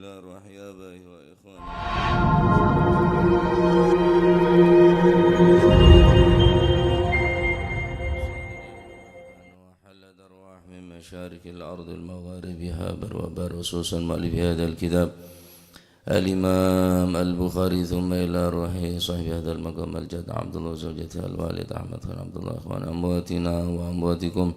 الأرواح يا أبائي وإخواني وحلت أرواح من مشارق الأرض المغاربها بر وبر خصوصا مؤلف هذا الكتاب الإمام البخاري ثم إلى روح صاحب هذا المقام الجد عبد الله وزوجته الوالد أحمد خان عبد الله إخوان أمواتنا وأمواتكم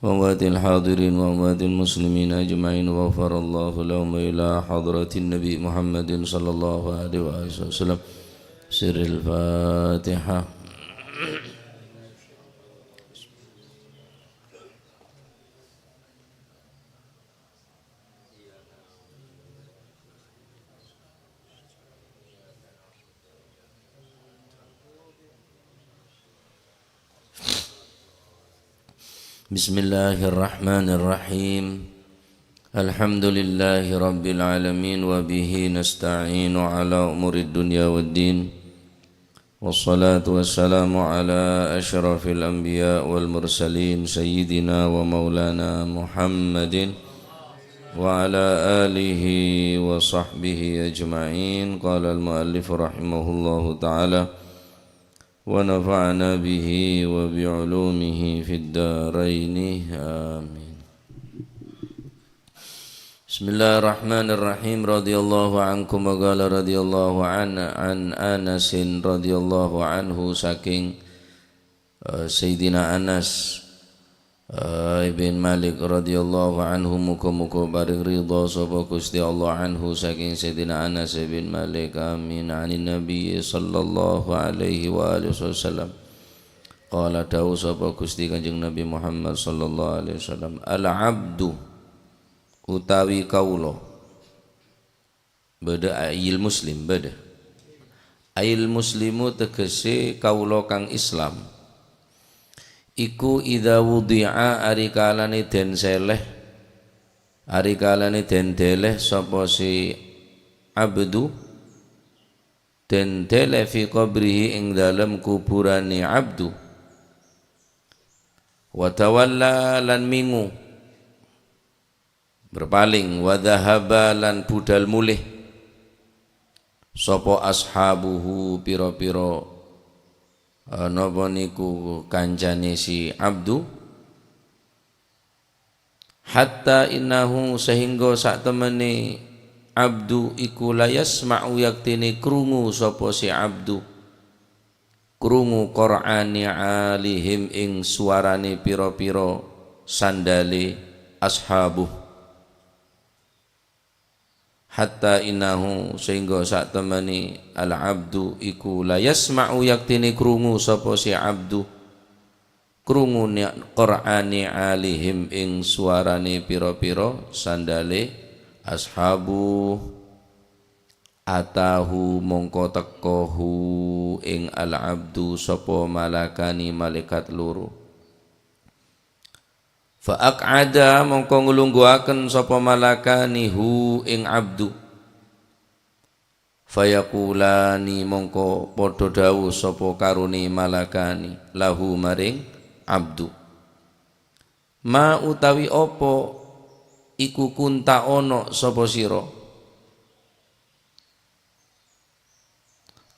وأموات الحاضرين وأموات المسلمين أجمعين وغفر الله لهم إلى حضرة النبي محمد صلى الله عليه وآله وسلم سر الفاتحة. بسم الله الرحمن الرحيم الحمد لله رب العالمين وبه نستعين على أمور الدنيا والدين والصلاة والسلام على أشرف الأنبياء والمرسلين سيدنا ومولانا محمد وعلى آله وصحبه أجمعين. قال المؤلف رحمه الله تعالى ونفعنا به وبعلومه في الدارين آمين. بسم الله الرحمن الرحيم. رضي الله عنكم وقال رضي الله عن أنس رضي الله عنه saking Sayyidina Anas ibn Malik radhiyallahu anhu muga-muga paring ridha sapa Gusti Allah anhu saking Sayyidina Anas ibn Malik amin anin Nabi sallallahu alaihi wa alihi wasallam qala dawu sapa Gusti Kanjeng Nabi Muhammad sallallahu alaihi wasallam al abdu utawi kaula beda ayil muslim beda ayil muslimu tegese kaula kang Islam iku idza wudi'a ari kalane den seleh ari kalane den deleh sapa si abdu den deleh fi qabrihi ing dalem kuburane abdu wa tawalla lan mingu berpaling wa dhahaba lan budal mulih sapa ashabuhu pira-pira napa niku kancane si abdu hatta innahu sehingga sak temene abdu iku la yasma'u yaktine krungu sapa si abdu krungu qur'ani alihim ing suarane pira-pira sandale ashabuh hatta innahu sehingga sak temani al abdu iku la yasma'u yaktini krungu sapa si abdu krungu qur'ani alihim ing suarane pira-pira sandale ashabu atahu mongko tekohu ing al abdu sapa malakani malaikat loro fa aq'ada mongko nglungguhaken sapa malakani hu ing abdu fayaqulani mongko padha dawuh sapa karone malakani lahu maring abdu ma utawi apa iku kunta ana sapa sira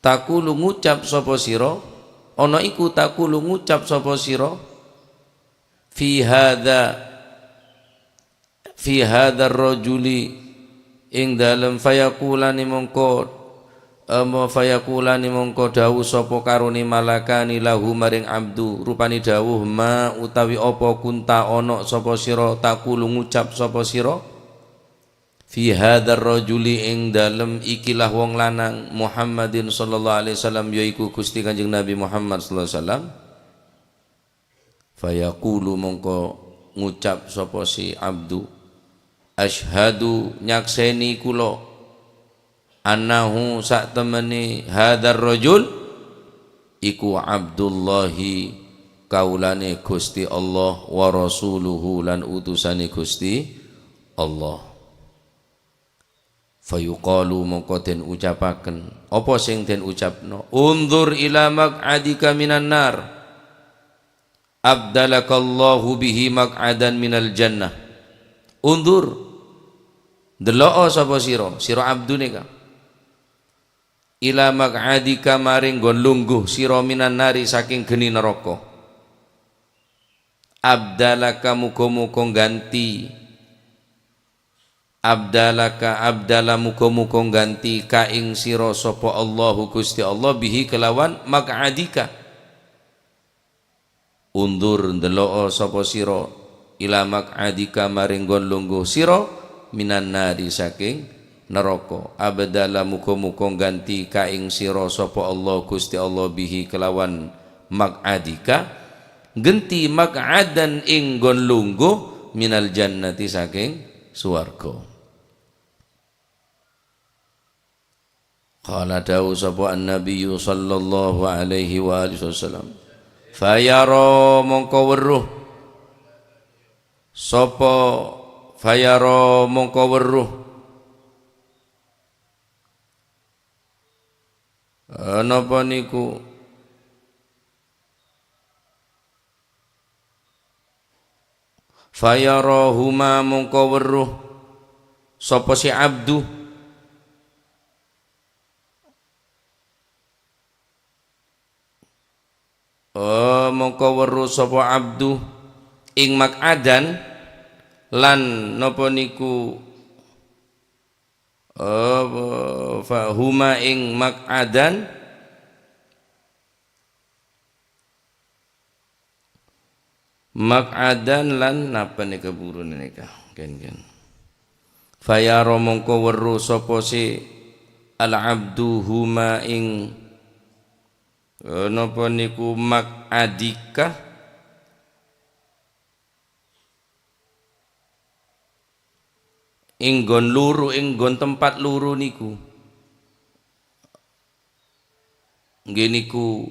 takulu ngucap sapa sira ana iku takulu ngucap sapa sira fi hadza ar-rajuli ing dalem fayaqulani mongko dawuh sapa karone malakani lahu maring abdu rupani dawuh ma utawi apa kunta ana sapa sira takulu ngucap sapa sira fi hadza ar-rajuli ing dalem ikilah wong lanang Muhammadin sallallahu alaihi wasallam yaiku Gusti Kanjeng Nabi Muhammad sallallahu alaihi wasallam fayaqulu mongko ngucap sapa si abdu asyhadu nyakseni kula annahu sak temene hadzal rajul iku abdullahi kaulane Gusti Allah wa rasuluhu lan utusane Gusti Allah fayuqalu mongko den ucapaken apa sing den ucapno unzur ila maq'adika minan nar abdalakallahu bihi maq'adan minal jannah undur Delok sapa sira abdu nika ila maq'adika maring nggon lungguh sira minan nari saking geni neraka abdalaka muga-muga ganti abdala muga-muga ganti ka ing sira sapa Allahu Gusti Allah bihi kelawan maq'adika undur ndelok sapa sira ila maq'adika maring nggon lungguh sira minan nari saking neraka abdala muga-muga ganti ka ing sira sapa Allah Gusti Allah bihi kelawan maq'adika genti maq'adan ing nggon lungguh minal jannati saking swarga. Qala dawu sapa an-nabiy sallallahu alaihi wa alihi wasallam fayara mongko weruh sapa fayara mongko weruh napa niku fayara huma mongko weruh sapa si abdu mongko weruh sapa abdu ing maq'adan lan napa niku huma ing maq'adan lan napa nika burune nika ken fayara mongko weruh sapa si al abdu huma ing napa niku maq'adika inggon luru inggon tempat luru niku nggih niku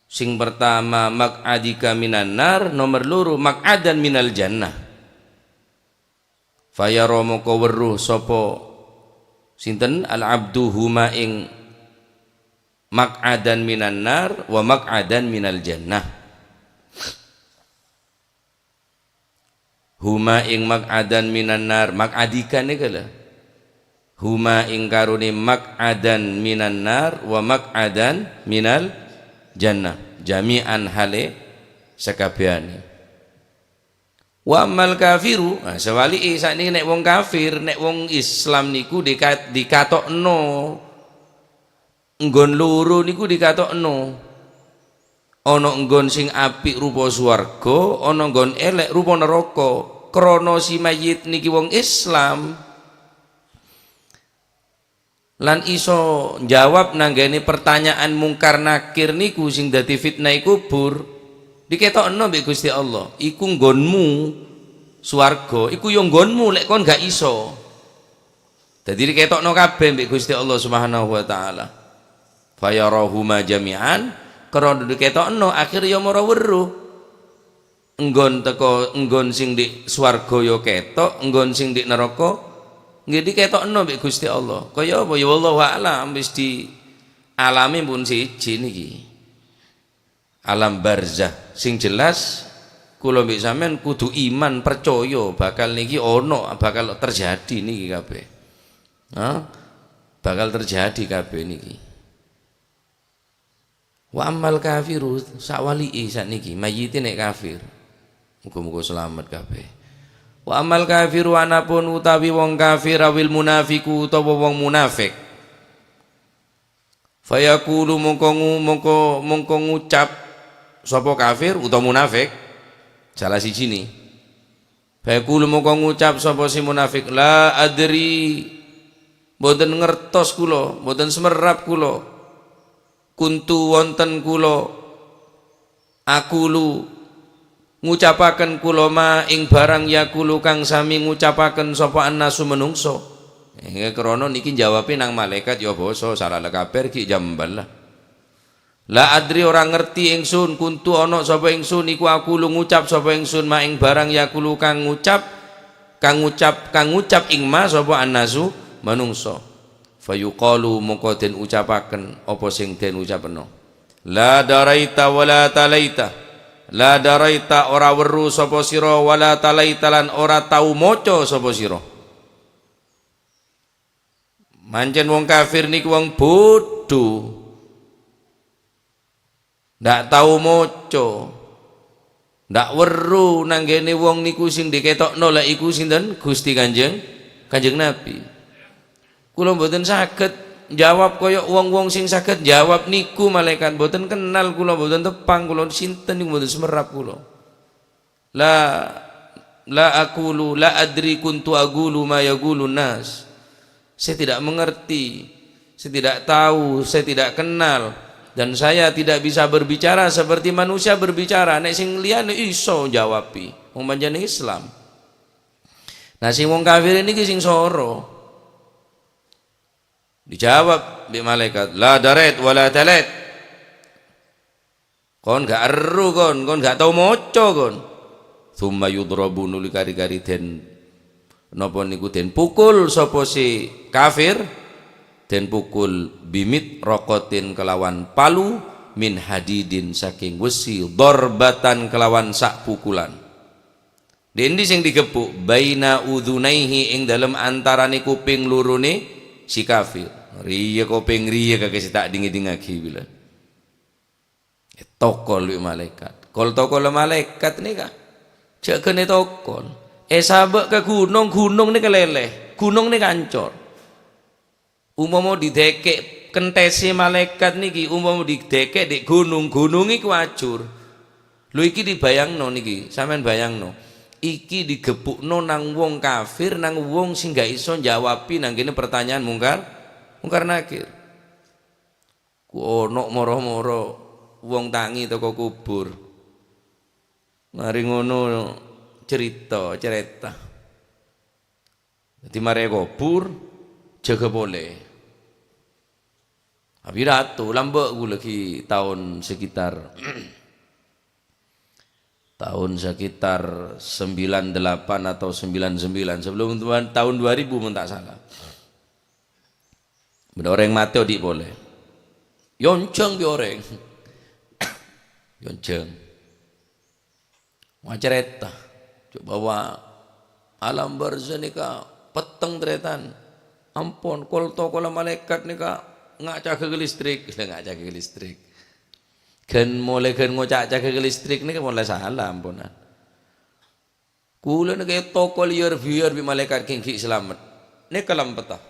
sing pertama maq'adika minan nar nomor luru maq'adan minal jannah fayara moko weruh sapa sinten al abdu huma ing maq'adan minan nar wa maq'adan minal jannah huma ing maq'adan minan nar maq'adika nika lho huma ing karone maq'adan minan nar wa maq'adan minal jannah jami'an hale sakabehane wa amal kafiru nah sewalike sakniki nek wong kafir nek wong Islam niku dikatokno nggon loro niku dikatokno ana nggon sing apik rupa swarga ana nggon elek rupa neraka krana si mayit niki wong Islam lan iso jawab nanggane pertanyaan mungkar nakir niku sing dadi fitnah kubur diketokno mbek Gusti Allah iku nggonmu swarga iku yo nggonmu lek kon gak iso dadi diketokno kabeh mbek Gusti Allah Subhanahu wa taala fayarahuma jami'an krana diketokno akhir ya mara weruh enggon teko enggon sing di swarga ya ketok enggon sing di neraka nggih diketokno mbek Gusti Allah kaya apa ya wallahu a'lam wis di alame pun siji niki alam barzah sing jelas kula mbek sampean kudu iman percaya bakal niki ono bakal terjadi niki kabeh bakal terjadi kabeh niki wa amal kafiru sakwalike sakniki mayite nek kafir muga-muga selamat kabeh wa amal kafiru anapun utawi wong kafir awil munafiku utawa wong munafik fayaqulu mongko ngucap sapa kafir utawa munafik salah siji ni fayaqulu mongko ngucap sapa si munafik la adri mboten ngertos kula mboten semerap kula kuntu wonten kula akulu ngucapaken kula ma ing barang yakulu kang sami ngucapaken sapa annasu menungso krana niki jawabe nang malaikat ya basa salah kabeh ki jambal la adri ora ngerti ingsun kuntu ana sapa ingsun iku aku ngucap sapa ingsun ma ing barang yakulu kang ngucap ing ma sapa annasu menungso fayuqalu mongko den ucapaken apa sing den ucapeno la daraita wala talaita la daraita ora weru sapa sira wala talaita lan ora tau maca sapa sira Mancen wong kafir niku wong bodoh. Ndak tahu maca. Ndak weruh nanggene wong niku sing diketokno lek iku sinten? Gusti Kanjeng Nabi. Kula mboten saged jawab kaya wong-wong sing saged jawab niku malaikat, mboten kenal kula, mboten tepang kula sinten niku, mboten semerap kula. La aqulu la adri kuntu aqulu ma yaqulun nas. Saya tidak mengerti, saya tidak tahu, saya tidak kenal, dan saya tidak bisa berbicara seperti manusia berbicara. Nek sing liyane iso jawabi wong panjenengan Islam. Nah sing wong kafir ini sing soro dijawab bi malaikat, la daret wala talet. Kon gak eru kon gak tau maca kon. Tsumma yudrabu nuli kari-kari den napa niku den pukul sapa si kafir, den pukul bimit rokotin kelawan palu min hadidin saking wesi, dorbatan kelawan sak pukulan. Dendi sing digepuk baina udhunaihi ing dalem antarane kuping lurune si kafir. Riya kuping riya kagak tak dingi-dingagi bila. Tokol malaikat. Kol tokol malaikat nika. Cek kene tokol. Sabek ke gunung nih keleleh, gunung nih kancor. Umpama didekek kentese malaikat niki, umpama didekek di gunung iki wajur. Lho iki dibayangno niki, sampean bayangno. Iki digebukno nang wong kafir, nang wong sing gak iso jawabi nang kene pertanyaan mungkar nakir. Ku ono moro-moro wong tangi teko kubur. Mari ngono cerita. Jadi mari kubur jaga boleh. Abi ratu lambek gue lagi tahun sekitar 98 atau 99 sebelum tahun 2000 mun tak salah. Benda orang mati di boleh. Yonceng bi orang. Yonceng. Wacereta. Coba bawa alam barzah nika peteng tretan. Ampun kol to kol malaikat nika ngacak ke listrik, ngacak ke listrik. Gen mulai gen ngocak ke listrik nika mulai salah ampunan. Kula nika toko liar biar bi malaikat kengki selamat. Nika lampetah.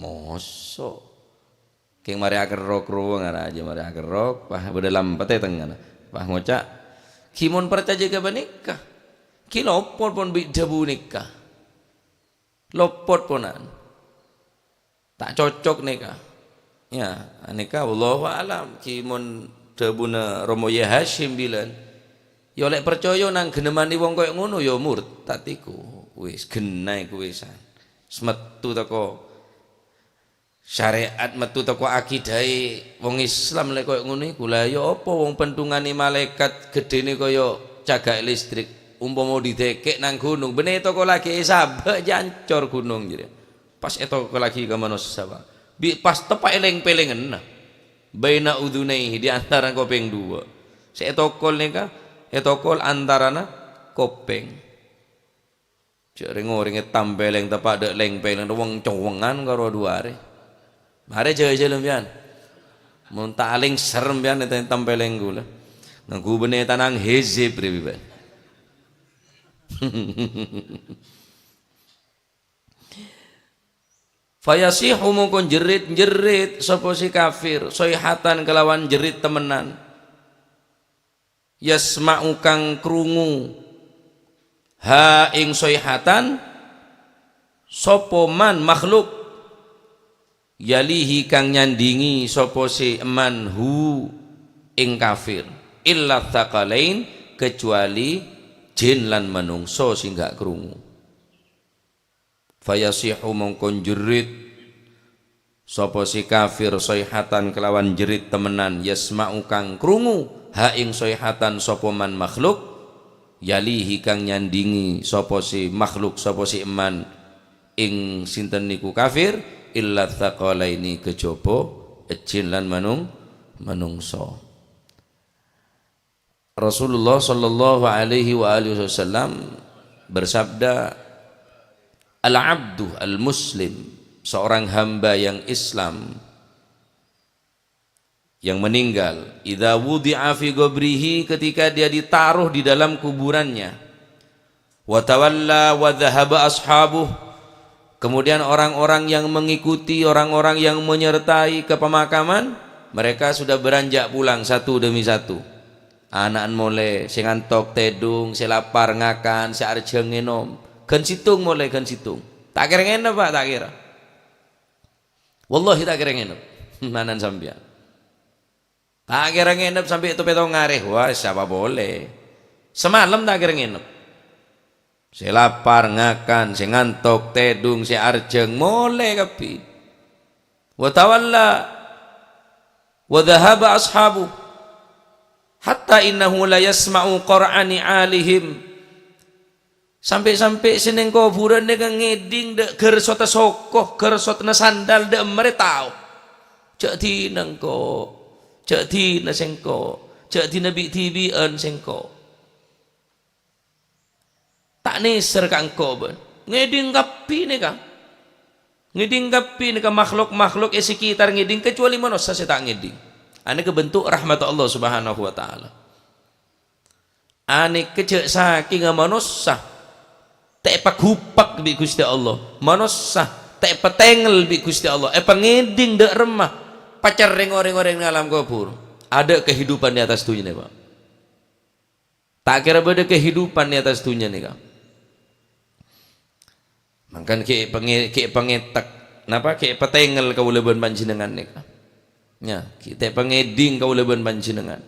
Mosok. Keng mari aker rok ruwang aja mari aker rok, pah beda lampet tengah. Pah ngocak. Kimon percaya ke nikah. Ki lopot pon bi debu nikah. Lopot ponan. Tak cocok nikah. Ya, nikah wallahu alam kimon debuna Romo Ye Hashim bilan. Ya lek percaya nang genemani wong koyo ngono ya murtad iku. Wis genah iku wisan. Metu teko syariat, metu teko akidahe wong Islam lek koyo ngono iku. Lah ya apa wong pentungane malaikat gedene kaya cagak listrik. Umpama didekek nang gunung, bener toko lagi sabak jancor gunung jadi. Pas etoko lagi ke manusia, pas tepak eleng-pelengen nah. Baina udhunaihi di antara kopeng dua. Setokol nika, etokol antarana kopeng. Cek ring-ringe tampeleng tepak dek leng-peleng wong cowengan karo duare. Mare jauh-jauh pian. Mun taling serem pian enten tampeleng kula. Nang gubene tanang hezib ribe. Fayasihu mungkon jerit sapa si kafir soihatan kelawan jerit temenan. Yasma'u kang krungu ha ing soihatan sapa man makhluk yalihi kang nyandingi sapa si man hu ing kafir illa tsaqalain kecuali jin lan manungso sing gak krungu. Fayasihu mongkon jerit sapa si kafir soihatan kelawan jerit temenan yasma'u kang krungu ha ing soihatan sapa man makhluk yalihi kang nyandingi sapa si makhluk sapa si man ing sinten niku kafir illa tsaqalaini kejaba jin lan manungso. Rasulullah sallallahu alaihi wa alihi wasallam bersabda, al-abdu al-muslim seorang hamba yang Islam yang meninggal, idza wudi'a fi qabrihi, ketika dia ditaruh di dalam kuburannya, wa tawalla wa dhahaba ashabuh, kemudian orang-orang yang mengikuti, orang-orang yang menyertai ke pemakaman, mereka sudah beranjak pulang satu demi satu. Anak mulai sing antok tedung, sing lapar ngakan, sing arjeng ngenom, gen situng mulai gen situng. Tak kira ngenep Pak, tak kira. Wallahi tak kira ngenep. Manan sampeyan. Tak kira nginep sampai itu petong ngareh. Wah, siapa boleh. Semalam tak kira nginep. Si lapar ngakan, si ngantuk tedung, si arjeng mulai kapi. Wa tawalla wa dhahaba ashabu hatta innahu la yasma'u qur'ani alihim. Sampai-sampai sineng kuburan dengan ngeding dek gersot sokoh, gersot na sandal dek mere tau. Cek tineng kok. Cek tina sengko, cek tina bi-tibian sengko. Tak neser kang ko ben. Ngeding kapi nih kang. Ngeding kapi nih kang makhluk-makhluk sekitar ngeding kecuali manusia saya tak ngeding. Ane kebentuk rahmat Allah Subhanahu wa taala. Ane kecek saking manusia. Tak pagupak bi Gusti Allah. Manusia tak petengel bi Gusti Allah. Ngeding dek remah. Pacar orang-orang dalam kubur, ada kehidupan di atas dunia nih Pak. Tak kira ada kehidupan di atas dunia nih Kak. Makan kayak pengetak, napa kayak petengel kau leban panjenengan nih Kak. Ya, kita pengeding kau leban panjenengan.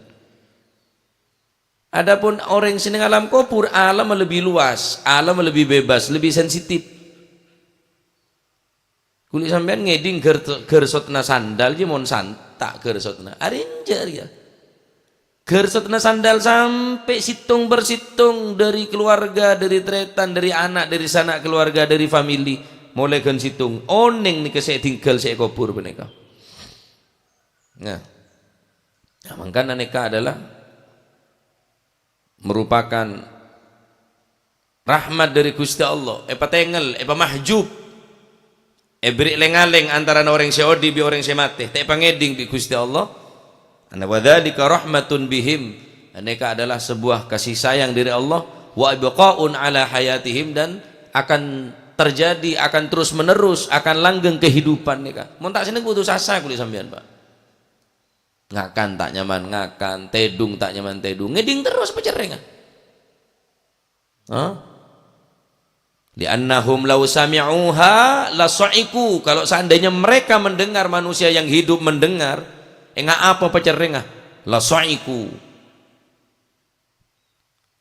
Adapun orang sini alam kubur, alam lebih luas, alam lebih bebas, lebih sensitif. Kulit sampean ngeding gersotna sandal je mon santak gersotna arinjar ya. Gersotna sandal sampai situng bersitung dari keluarga, dari tretan, dari anak, dari sanak keluarga, dari family, mulai gen situng oneng nih saya tinggal saya kubur beneka. Nah, mangkana neka adalah merupakan rahmat dari Gusti Allah. Tengel, mahjub. Beri lengaleng antara orang seodi bi orang semate. Tak pangeding bi Gusti Allah. Ana wadzalika rahmatun bihim. Aneka adalah sebuah kasih sayang dari Allah. Wa ibqaun ala hayatihim, dan akan terjadi, akan terus menerus, akan langgeng kehidupan neka. Mun tak seneng putus asa kulit sampean Pak. Ngakan tak nyaman ngakan, tedung tak nyaman tedung. Ngeding terus pecereng. Hah? Li'annahum law sami'uha lasa'iku, kalau seandainya mereka mendengar, manusia yang hidup mendengar, apa pacarengah lasa'iku,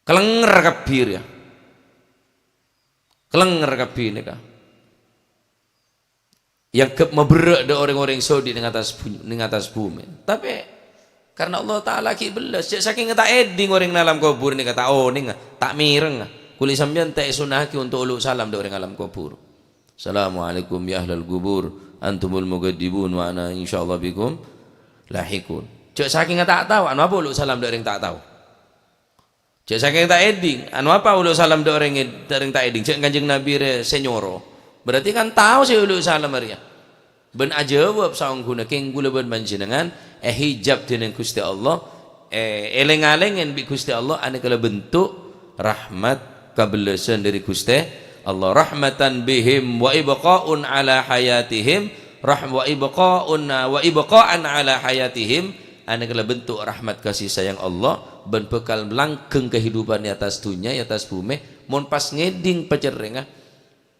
kelenger kabir ya, kelenger kabir nika yang meberak de orang-orang Saudi di atas bumi. Tapi karena Allah Ta'ala ki belas saking tak eding orang dalam kubur nika tak ning tak mireng. Kuli sampeyan tak sunahki untuk uluk salam dari orang alam kubur. Assalamualaikum ya ahlal kubur, antumul mugaddibun wa ana insyaallah bikum lahikun. Cek saking tak tahu anu apa uluk salam dari orang tak tahu. Cek saking tak eding anu apa uluk salam dari orang tak eding. Cek Kanjeng Nabi senyoro. Berarti kan tahu saya uluk salam Maria. Ben ajawab saung guna king gula ben panjenengan hijab dening Gusti Allah, eleng-alengen bi Gusti Allah ane kala bentuk rahmat kabelesan dari Gusti Allah, rahmatan bihim wa ibqaun ala hayatihim, wa ibqaan ala hayatihim, adalah bentuk rahmat kasih sayang Allah ben bekal langgeng kehidupan di atas dunia, di atas bumi. Mon pas ngeding pacerengah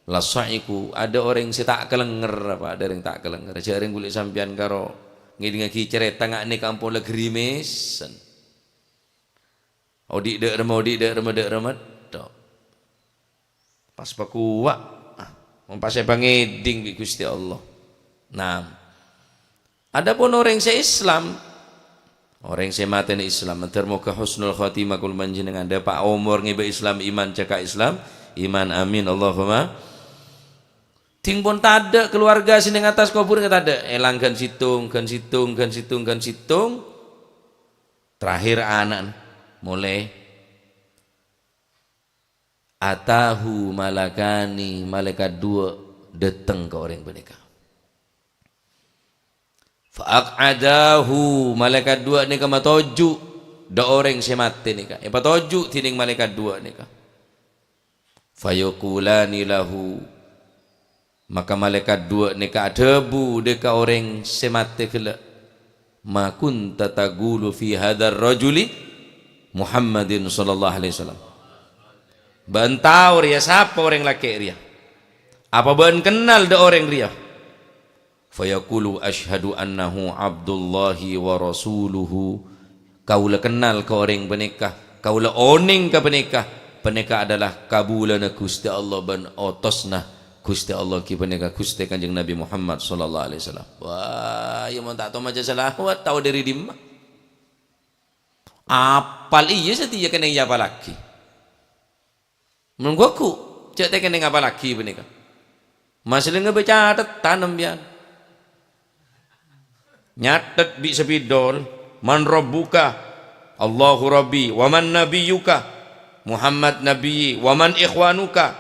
lasaiku, ada orang yang tak kelenger apa, ada yang tak kelenger. Jarang kulit sampean karo ngeding lagi cerita ngak kampung le gerimesan. Odik dek remet pas pakuwa pas saya pangeding bi Gusti Allah. Nah, adapun orang se-Islam, orang se maten Islam termoga husnul khatimah kul panjenengan ada Pak umur ngiba Islam iman cakap Islam iman amin Allahumma. Ting pun tada keluarga sini atas kubur nggak ada elangkan situng terakhir anak mulai atahu malakani, malaikat dua datang ke orang boneka. Fa'aqadahu malaikat dua ni ka matoju da orang si mati ni ka. Patoju tining malaikat dua ni ka. Fayaqulani lahu maka malaikat dua ni ka debu deka orang si mati kala. Ma kunta taqulu fi hadzal rajuli Muhammadin sallallahu alaihi wasallam. Bantau ria siapa orang laki ria? Apa ban kenal da orang ria? Fayaqulu asyhadu annahu abdullahi wa rasuluhu. Kaula kenal ke orang penikah, kaula oning ke penikah adalah kabulana Gusti Allah ban otosna Gusti Allah ki penikah Gusti Kanjeng Nabi Muhammad sallallahu alaihi wasallam. Wah, ya mun tak tahu maca salawat tahu dari dimma. Apal iya setia kena apa lagi? Menunggu aku cek teh kena apa lagi penikah. Masih lenga baca tanam bian. Nyatet bi sepidol man rabbuka Allahu rabbi wa man nabiyyuka Muhammad nabiyyi wa man ikhwanuka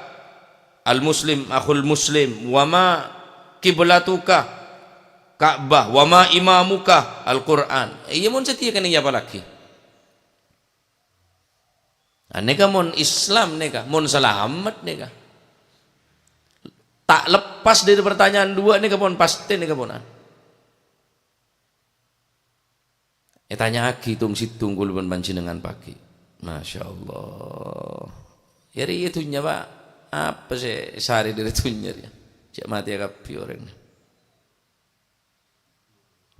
al muslim akhul muslim wa ma kiblatuka Ka'bah wa ma imamuka al Quran. Iya mun setia kan iya apa lagi? Neka mun Islam neka mun selamat neka. Tak lepas dari pertanyaan dua neka pun pasti neka punan. Tanya aki tung situng kulban banci dengan pagi. Masya Allah. Yari itu nya pak apa sih sehari dari tunya ya. Cak mati kapi orang.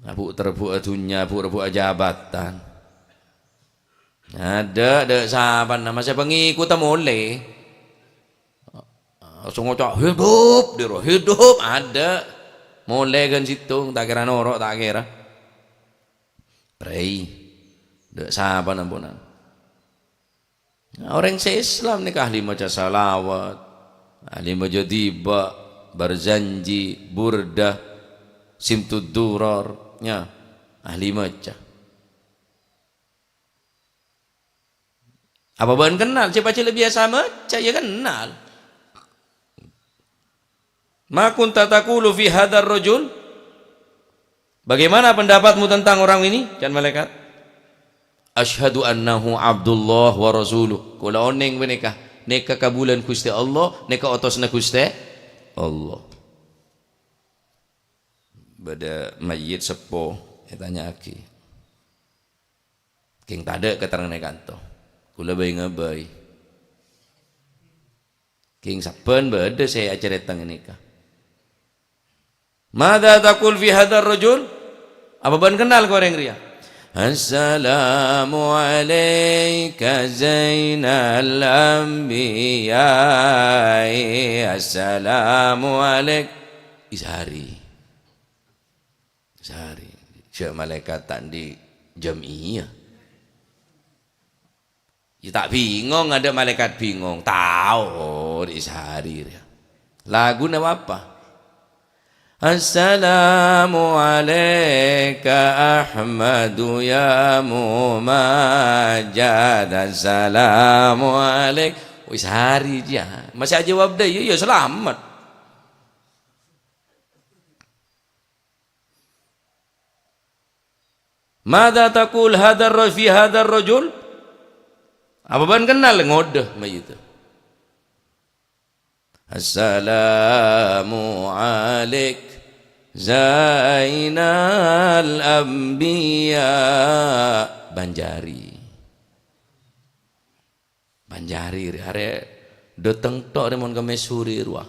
Abu terbu atunya, abu terbu jabatan. Ada sahabat nama saya pengikut mulai. Langsung ngocok hidup ada. Mulai kan situng tak kira norok tak kira. Pray, dek sahabat nampunan. Orang se-Islam ni ahli maca salawat, ahli maca tiba, berjanji, burdah, simtud durar, nya ahli maca. Apa bahan kenal? Cepat lebih biasa maca ya kenal. Ma kunta taqulu fi hadzal rajul? Bagaimana pendapatmu tentang orang ini? Dan malaikat asyhadu annahu abdullah wa rasuluh. Kula oneng menikah neka kabulan Gusti Allah, neka otosna Gusti Allah. Bada mayit sepo tanya aki. King tade keterangan kanto. Kula bae ngabai. King saben bada saya acara tang nikah. Mada taqul fi hadzal rajul? Apa ban kenal kau orang ria? Assalamu alayka zainal anbiya. Assalamu alayk. Ishari. Syekh malaikat di jamiah. Ya tak bingung ada malaikat bingung. Tahu ishari dia. Lagu nama apa? Assalamu alayka Ahmadu ya Mumajjad. Assalamu alayk. Wis hari dia. Masih jawab dia, ya selamat. Mada taqul fi hadzal rajul? Apa ban kenal ngodah mayit. Assalamu alayk Zainal Anbiya. Banjari hari datang tok remon ke mesuri ruah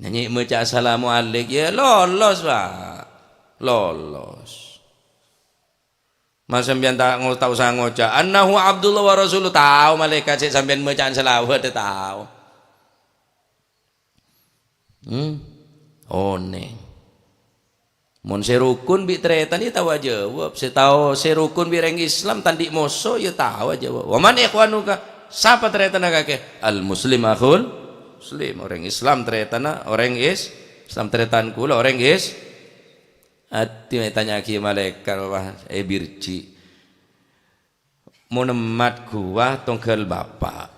nyanyi maca assalamu alaik ya lolos pak lolos mas sampean tak tahu sang ngoca annahu abdullah wa rasuluh tahu malaikat sik sampean bacaan selawat tahu oneng mun serukun bi tretan ya tahu aja jawab tahu serukun bi reng Islam tandik moso ya tahu aja jawab wa man ikhwanuka siapa tretan kake al muslim akhul muslim orang Islam tretan orang Islam tretan kula orang ati tanya ki malaikat wah birci mun emat gua tongkel bapak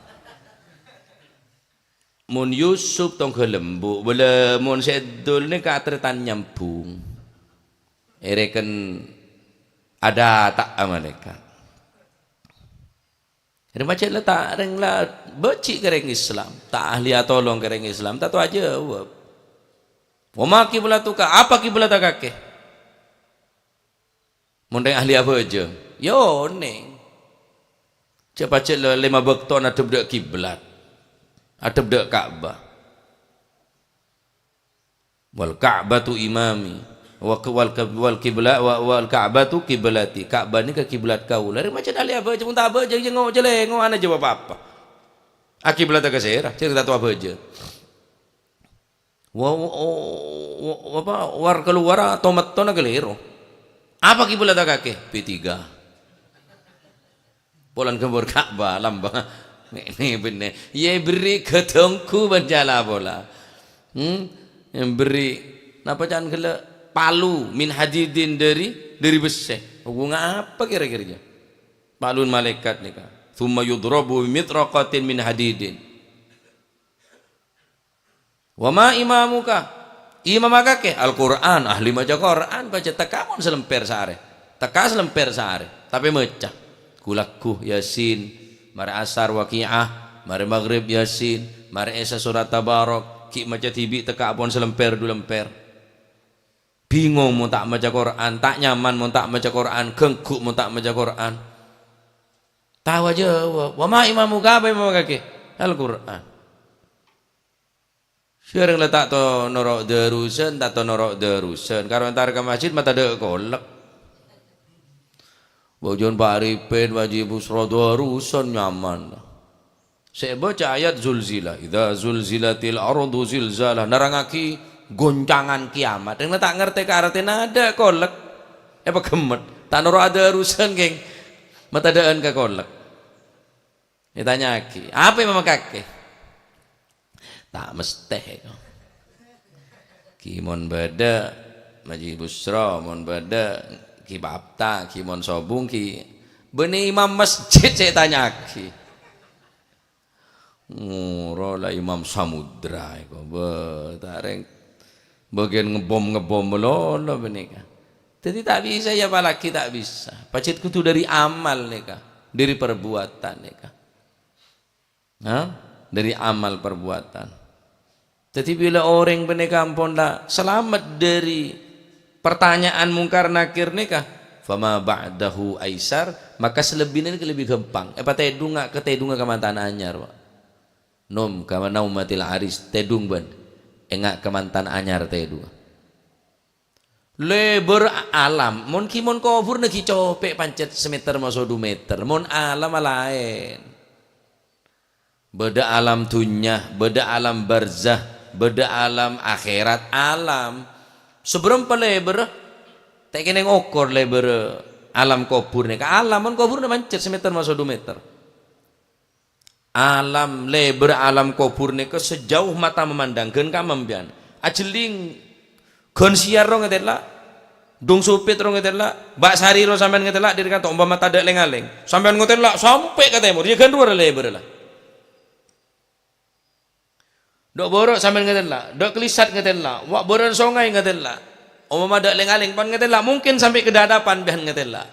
mun Yusuf tongkel lembu bele mun sedul ni ka tretan nyambung Ereken ada tak malaikat. Ini macam letak reng lah becik kereng Islam, tak ahli tolong kereng Islam, tak tu aja. Wama kiblat tu ka apa kiblat tak kake? Mundeng ahli apa aja? Yo neng. Cepat cek lima bekton ada beda kiblat, ada beda Ka'bah. Wal Ka'batu imami, wal kiblat wal Ka'batu kiblati. Ka'bah ni ke kiblat kau. Lari macam ahli apa aja pun tak apa aja jengok jelengok ana jawab apa. Akiblat tak serah cerita tu apa aja. War keluar tomat to na keliro. Apa kiblat tak kake? P3. Bolan kembur Ka'bah lambang ini benar ye beri ketongku berjala bola yang beri napa jangan kele palu min hadidin dari besi hubungan apa kira-kira palun malaikat nih kan thumma yudrabu mitraqatin min hadidin wa ma imamuka imam ke Al-Quran ahli maca Quran baca tekamun selemper sehari teka selemper sehari tapi mecah kulaku Yasin, mari asar Waqiah, mari maghrib Yasin, mari esa surat Tabarak, ki maca tibi teka pon selemper du lemper. Bingung mau tak maca Quran, tak nyaman mau tak maca Quran, kengkuk mau tak maca Quran. Tahu aja, wa ma imamu ka apa imam kake? Al-Quran. Sering letak to norok derusen, tak to norok derusen. Karo antar ke masjid mata de kolek. Bajuan Pak Arifin, Wajib Busrodo rusun nyaman. Saya baca ayat Zulzilah. Idza zulzilatil ardu zilzalah. Narangaki goncangan kiamat. Yang tak ngerti ke artinya ada kolek. Apa gemet. Tak noro ada rusun geng. Mata daan ke kolek. Ditanya ki. Apa yang memakake? Tak mesti. Kimon beda. Wajib Busro. Mon beda. Ki bapta, ki mon sobung, ki beni imam masjid saya tanya ki rola imam samudra iko betareng bagian ngebom melolo benika jadi tak bisa ya apalagi tak bisa pacit kutu dari amal nika dari perbuatan nika dari amal perbuatan jadi bila orang benika ampun lah selamat dari pertanyaan mungkar nakir nikah fama ba'dahu aisar maka selebihnya lebih gampang apa tedunga ke tedunga kemantan anyar Pak nom kama naumatil aris tedung ban engak kemantan anyar tedunga lebar alam mon kimon kofur neki copek pancet semeter maso 2 meter mon alam lain beda alam dunya beda alam barzah beda alam akhirat alam seberapa lebar tak kena ngokor lebar alam kubur nih alam mon kubur nih mancet semeter masuk 2 meter alam lebar alam kubur nih ke sejauh mata memandang gen kamambian ajeling gon siar rong ngetela dong supit rong ngetela bak sari rong sampean ngetela diri kan tok mata ada lengaleng sampean ngetela sampai ke timur dia kan 2 lebar lah dok borok sambil ngetela, dok kelisat ngetela, wak boran songai ngetela, omama dak lengaling pan ngetela, mungkin sampai ke dadapan bihan ngetela.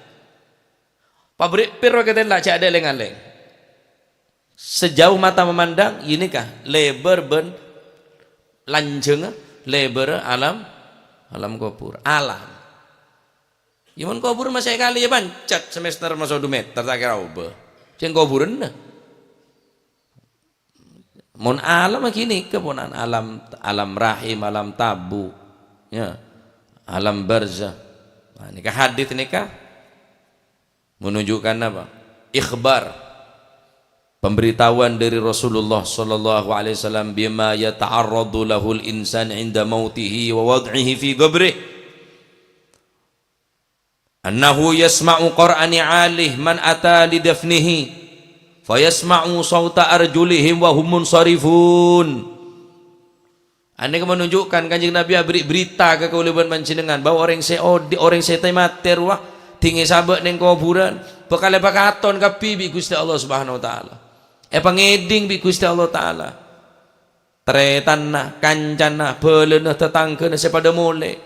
Pabrik piro ngetela cak ada lengaling. Sejauh mata memandang, ini kah lebar ben lanjeng lebar alam kubur, alam. Iman kubur masih kali ya bancet semester masuk 2 meter tak kira ubah. Ceng kuburan nah. Mon alam kini keponan alam rahim alam tabu ya alam barzah nah, nikah hadits nikah menunjukkan apa ikhbar pemberitahuan dari Rasulullah sallallahu alaihi wasallam bima yata'arradu lahul insan inda mautihi wa wad'ihi fi qabrih annahu yasma'u qur'ani 'alih man ata li dafnihi fayasma'u sauta arjulihim wa hum munsharifun. Ane menunjukkan Kanjeng Nabi beri berita ke kauliban panjenengan bahwa orang sete mater wah tinggi sabek ning kuburan bakal bakaton kapi bi Gusti Allah Subhanahu wa taala. Pangeding bi Gusti Allah taala. Tretanna kancana beuleuneuh tetangkeuna sepada mole.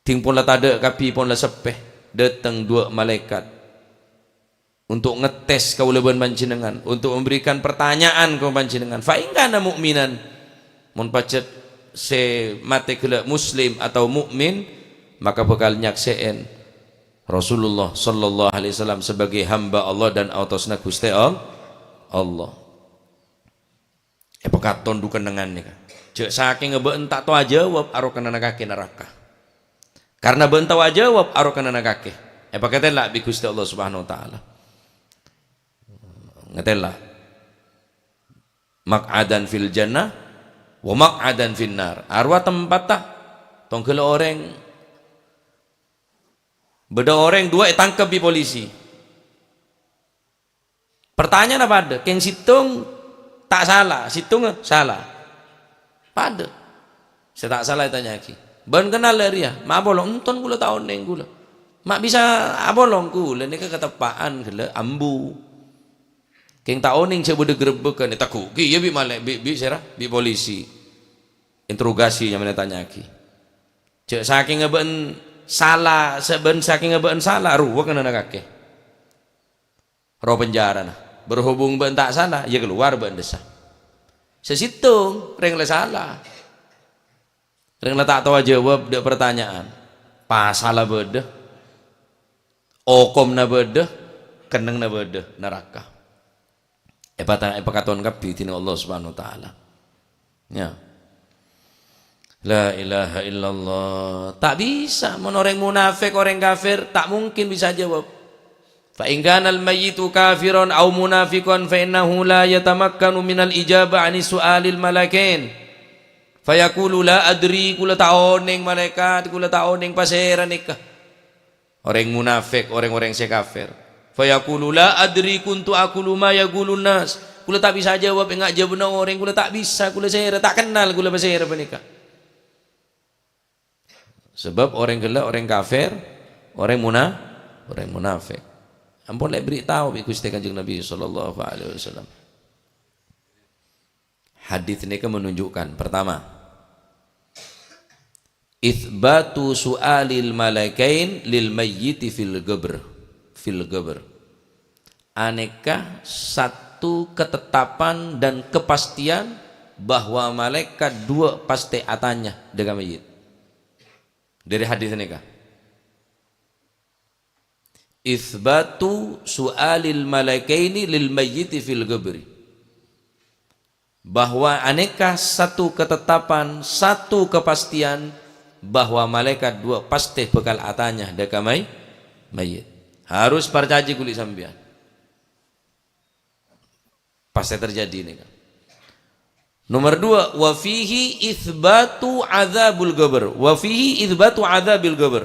ting pun lah tak ada kapi pun lah sepeh datang dua malaikat untuk ngetes kau leban panjenengan, untuk memberikan pertanyaan kau panjenengan. Fa in kana mu'minan, mun pacet se mate kala muslim atau mukmin, maka bakal nyakseen Rasulullah sallallahu alaihi wasallam sebagai hamba Allah dan autasna Gusti Allah. Pekaton dukan dengan nih kan. Cek saking ngeben tak tahu jawab arokan anak kaki neraka. Karena bentau jawab arokan anak kaki. Pakatela bi Gusti Allah Subhanahu wa taala. Ngatela. Maq'adan fil jannah wa maq'adan fin nar. Arwah tempat tah tongkel orang beda orang dua tangkap di polisi. Pertanyaan apa ada? Keng situng tak salah, situng salah. Pada. Saya tak salah tanya lagi. Ban kenal dia, mak bolong enton gula tahun neng gula. Mak bisa abolong gula ni ketepaan gula ambu. Keng tahun neng coba digerebekan takut. Ki ya bi malek bi serah bi polisi. Interogasi yang mana tanya lagi. Cek saking ngeben salah, seben saking ngeben salah ruwak kena kakek. Roh penjara nah. Berhubung ben tak salah, ya keluar ben desa. Sesitung reng le salah. Reng le tak tahu jawab de pertanyaan. Pasalah bede. Okom na bede, keneng na bede neraka. Epakaton kapi tina Allah Subhanahu wa taala. Ya. La ilaha illallah. Tak bisa mun orang munafik, orang kafir tak mungkin bisa jawab. Fa in kana al-mayyitu kafiran aw munafiqan fa innahu la yatamakkanu minal ijabah ani su'alil malakain. Fa yaqulu la adri kula taoning malaikat kula taoning pasera nikah. Orang munafik, orang-orang se kafir. Fa yaqulu la adri kuntu aqulu ma yaqulun nas. Kula tak bisa jawab engak jawab orang, kula tak bisa, kula sera tak kenal kula pasera nikah. Sebab orang gila, orang kafir, orang munafik. Ampun lek beritahu bi Gusti Kanjeng Nabi sallallahu alaihi wasallam. Hadis ini kan menunjukkan pertama, itsbatu su'alil malaikain lil mayyiti fil qabr. Aneka satu ketetapan dan kepastian bahwa malaikat dua pasti atanya dengan mayit. Dari hadis ini kah? Itsbatu su'alil malaikaini lil mayyiti fil qabri. Bahwa aneka satu ketetapan, satu kepastian bahwa malaikat dua pasti bekal atanya deka mayit. Harus percaya kulit sambian. Pasti terjadi ini kan. Nomor dua, wa fihi itsbatu adzabul qabr. Wa fihi itsbatu adzabil qabr.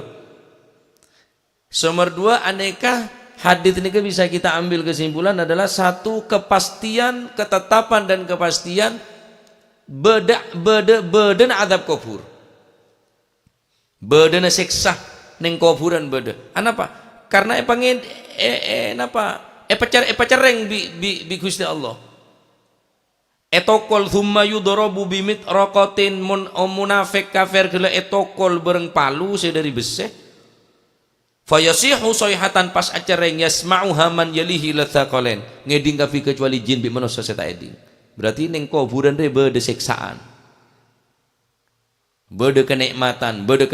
Nomor dua, aneka hadis ini bisa kita ambil kesimpulan adalah satu kepastian, ketetapan dan kepastian beden azab kubur. Beden siksa ning kuburan bede. Anapa? Karena pengen pecereng bi Gusti Allah. Etokol thumma yudarabu bimit raqatin munafik kafir gila etokol bareng palu dari besi. Fayasihu sayhatan pas acereng yasma'uha man yalihi lathaqalain. Ngeding kafi kecuali jin bi manusia seta eding. Berarti ning kuburan re bede siksaan. Bede kenikmatan, bede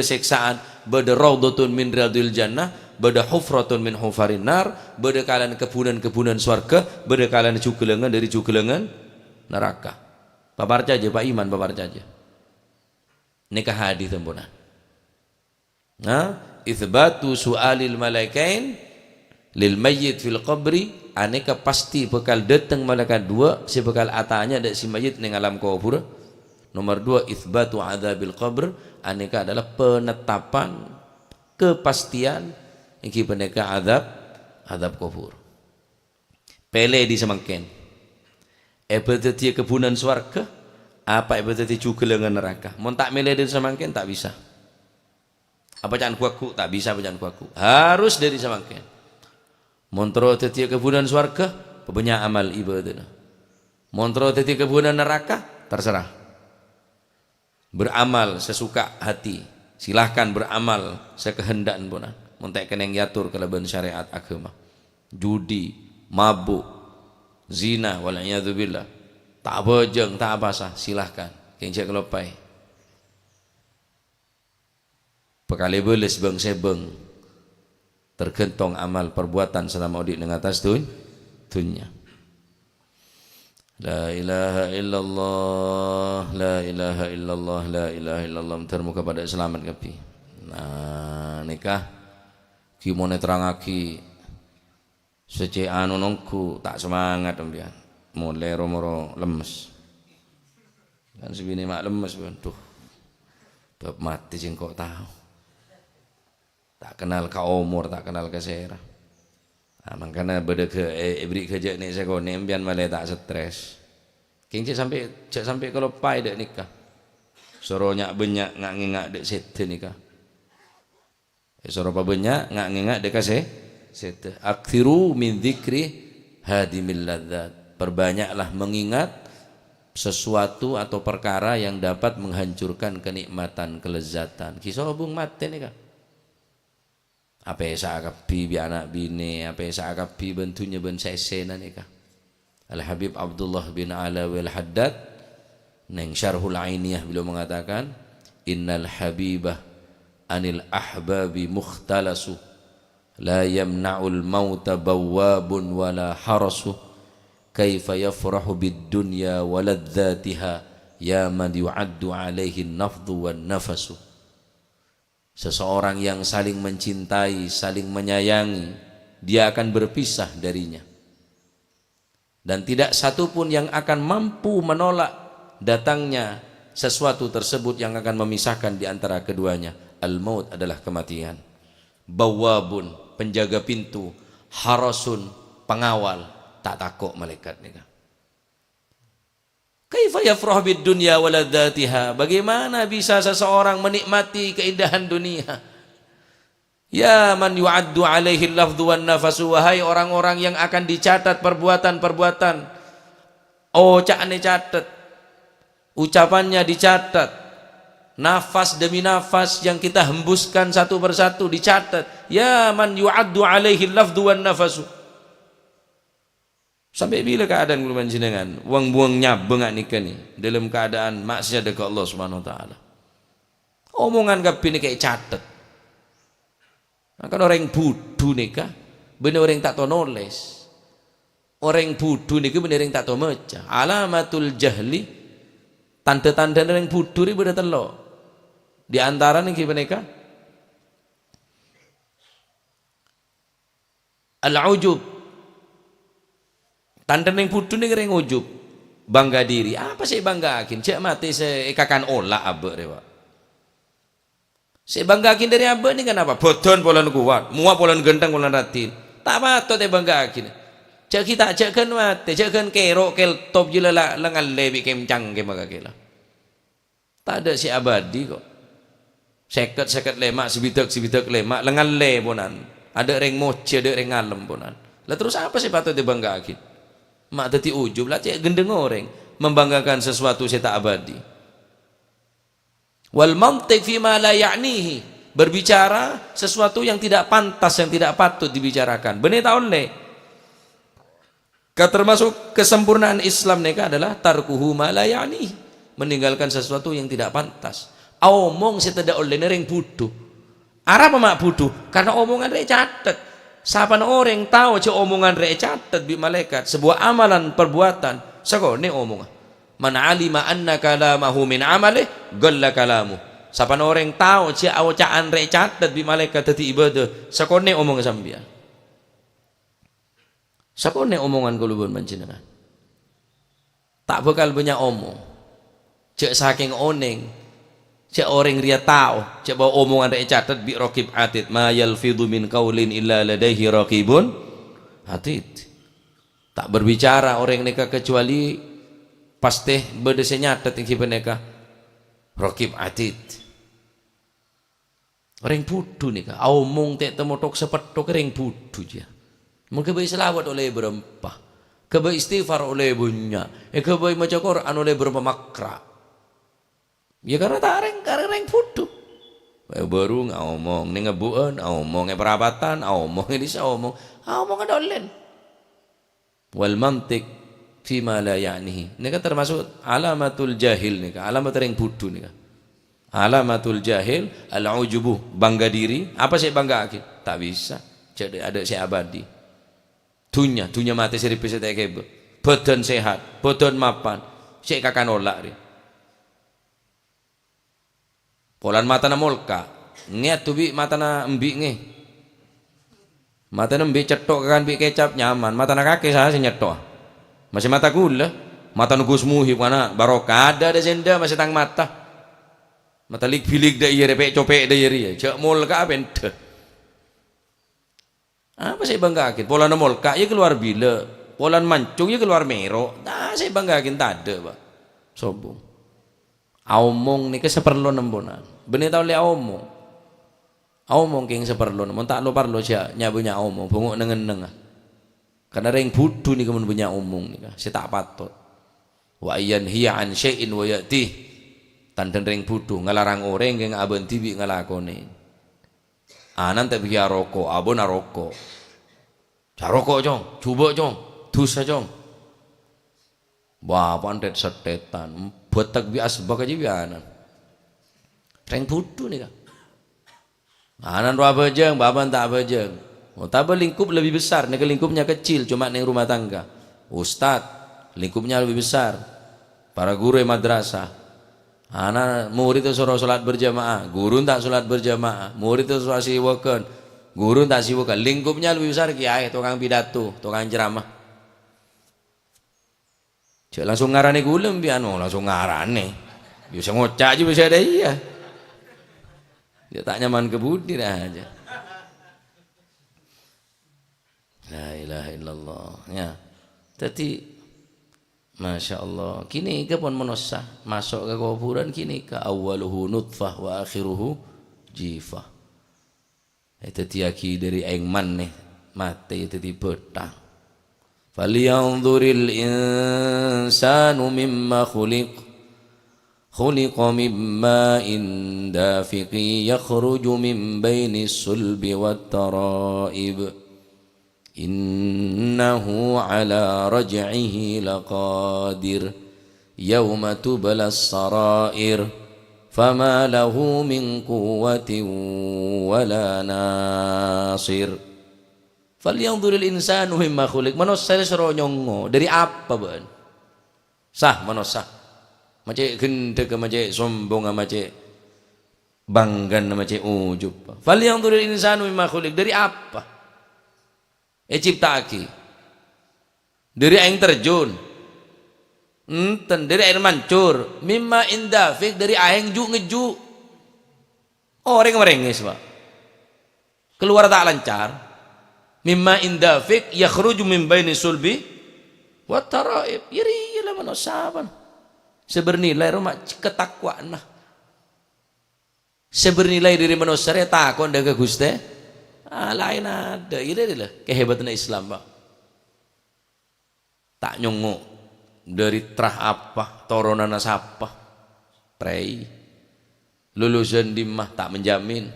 siksaan, bede raudhatun min riyadil jannah, bede hufratun min hufarin nar, bede kalan kebunan-kebunan surga, bede kalan cugelengan dari cugelengan neraka. Babar saja Pak Iman, babar saja. Nikah hadis tempunan. Nah, itsbatu su'alil malaikain lil mayyit fil qabri, aneka pasti bekal datang malaikat dua si bekal atanya ada si mayit ning alam kubur. Nomor dua, itsbatu adzabil qabr, aneka adalah penetapan kepastian iki peneka azab kubur. Pele di semangken. Ebeteti kebunan swarga, apa ebeteti cugelengan neraka. Mun tak mele di semangken tak bisa. Apa jangan kuaku tak bisa bacaan kuaku. Harus dari semangken. Montro teti kebunan swarga, banyak amal ibadah. Montro teti kebunan neraka, terserah. Beramal sesuka hati. silahkan beramal sekehendak pun montek keneng yatur kelebihan syariat agama. Judi, mabuk, zina wal'iyadzubillah, tak bojeng tak apa sah, silahkan kencek kelopai bekali beles beng sebeng tergentong amal perbuatan selama udik dengan atas dunia. La ilaha illallah, la ilaha illallah, la ilaha illallah, termuka pada selamat kapi. Nah nikah gimana terangaki sece anu nongku tak semangat ambian mulai romoro lemes kan sebini mak lemes tuh bab mati sing kok tahu tak kenal ka umur tak kenal ka sera. Nah, makanya beda ke ibri kerja ni saya kau nembian malah tak stres. Kengce sampai kalau pai dek nikah. Soronya banyak ngak ngak dek sete nikah. Soro apa banyak ngak ngak dek sete. Akthiru min dzikri hadimil ladzat. Perbanyaklah mengingat sesuatu atau perkara yang dapat menghancurkan kenikmatan, kelezatan. Kisah hubung mati nikah. Apa yang saakapi bi anak bini, apa yang saakapi bentunya ben sesena nikah. Al Habib Abdullah bin Alawi Al Haddad neng Syarhul Ainiyah beliau mengatakan innal habibah anil ahbabi mukhtalasu la yamna'ul mauta bawwabun wala harasu kaifa yafrahu bid dunya waladzatiha ya man yu'addu alaihi an-nafdhu wan nafasu. Seseorang yang saling mencintai, saling menyayangi, dia akan berpisah darinya. Dan tidak satu pun yang akan mampu menolak datangnya sesuatu tersebut yang akan memisahkan di antara keduanya. Al-maut adalah kematian. Bawwabun, penjaga pintu. Harasun, pengawal. Tak takut malaikat nikah. Kaifa yafrah bid dunya waladzatiha? Bagaimana bisa seseorang menikmati keindahan dunia? Ya man yu'addu alaihi al-lafdhu wan nafasu, wahai orang-orang yang akan dicatat perbuatan-perbuatan. Oh, cakne catat. Ucapannya dicatat. Nafas demi nafas yang kita hembuskan satu persatu dicatat. Ya man yu'addu alaihi al-lafdhu wan nafasu. Sampai bila keadaan kuluman jenengan wang buangnya bengak nikah ni dalam keadaan maksiat dekat Allah Subhanahu wa taala. Omongan kapi ni kayak catat. Kan orang bodoh nikah bener orang tak tahu nulis. Orang bodoh nikah bener orang tak tahu maca. Alamatul jahli, tanda-tanda orang bodoh ni bener telok. Di antara ni kita nikah al-ujub. Tanda yang putu ni kering ujub, bangga diri. Apa sih bangga akin? Cek mati saya ikakan olah abe rewa. Saya bangga akin dari abe ni kan apa? Boton polan kuat, muak polan gentang polan ratin. Tak patut dia bangga akin. Cek kita cek kan mati, cek kan kerok kel top jela lengan lebi kencang ke maga kela. Tak ada si abadi kok. Seket lemak, sibitek lemak, lengan le ponan. Ada reng moce, ada reng ngalem ponan. Lah terus apa sih patut dia bangga akin? Mak teti ujub lah cek gendeng orang membanggakan sesuatu saya tak abadi. Wal mantiq fi ma la ya'nihi, berbicara sesuatu yang tidak pantas, yang tidak patut dibicarakan. Benih tahun le. Termasuk kesempurnaan Islam mereka adalah tarkuhu ma la ya'nihi, meninggalkan sesuatu yang tidak pantas. Omong saya tidak oleh nereng butuh. Arab mak butuh karena omongan dia catat. Siapa orang tahu cak omongan rek catat bi malaikat sebuah amalan perbuatan sako ne omongan man alima anna kalamahu min amali galla kalamu. Siapa orang tahu cak awacaan rek catat bi malaikat teti ibadah sako ne omongan sambian sako ne omongan kulubun panjenengan tak bakal banyak omong cak saking oneng cek orang ria tahu cek bawa omongan rek catat bi raqib atid ma yalfidhu min qaulin illa ladaihi raqibun atid. Tak berbicara orang nikah kecuali pasti berdesa nyatet yang kita nikah raqib atid. Orang bodoh nikah omong tak temotok sepetok orang bodoh je. Mungkin bayi selawat oleh berempah, kebayi istighfar oleh bunya, kebayi maca Quran oleh berapa makra. Ya karena tak reng bodoh. baru ngomong ning ngebuken ngomong perapatan ngomong ini ngomong dolen wal mantiq fi ma la ya'nihi nika termasuk alamatul jahil nika alamat ring bodho nika alamatul jahil al-ujubu bangga diri apa sih bangga akid tak bisa jadi ada si abadi dunya mati sirip bisa tak kebe badan sehat badan mapan sik kakan olak ri polan matana molka ngiat tu bi matana embi nge matana embi cetok kan bi kecap nyaman matana kake saya nyetok masih mata gula mata nugus muhib mana barokah ada senda masih tang mata lik bilik da iya repek copek da iya cek molka bente apa saya banggakin polan molka ya keluar bila polan mancung ya keluar mero nah saya banggakin tak ada pak sombong omong nih seperlu nembonan benih tahu lihat omong keng seperlu nembon tak lo parlo sia nyabunya omong bunguk nengen karena ring budu nih kemun punya omong nih saya tak patut wa iyan hiya an syai'in wa ya'tih tandan ring budu ngalarang orang keng aben tibi ngalakone anan tak biar rokok abon rokok rokok jong coba jong dosa jong wah pandet setetan buat tak bias bak aja bianan reng budu nih kan anan roh abajeng baban tak abajeng oh tabel lingkup lebih besar nih lingkupnya kecil cuma nih rumah tangga ustad lingkupnya lebih besar para guru madrasah anak murid itu suruh sholat berjamaah guru tak sholat berjamaah murid itu suruh siwakan guru tak siwakan lingkupnya lebih besar kiai tukang pidato tukang ceramah cek langsung ngarane gulem piano langsung ngarane bisa ngocak aja bisa ada iya dia tak nyaman ke budi dah aja la ilaha illallah ya jadi Masya Allah kini ke pun menosah masuk ke kuburan kini ke awaluhu nutfah wa akhiruhu jifah itu tiaki dari engman nih mati itu di betang falyanzuril insanu mimma khuliqa mimma indafiqi yakhruju min baini sulbi wat taraib innahu ala raj'ihi laqadir yawma tubla as-sarair fama lahu min quwwatin wala nasir falyanzuril insanu mimma khuliq manusia seronyongo dari apa ban sah manusia macam gendek macam sombong macam banggan macam ujub falyanzuril insanu mimma khuliq dari apa ciptaki dari air terjun enten dari air mancur mimma indafik dari air ngeju orang merengis pak keluar tak lancar mimma indafik yakhruju min baini sulbi wat taraib iri lah manosaban sebernilai rumah ketakwaan sebernilai diri manusia takon daga Gusti lain ada ini lah kehebatan Islam pak tak nyongo dari terah apa toronan apa prei lulusan dimah tak menjamin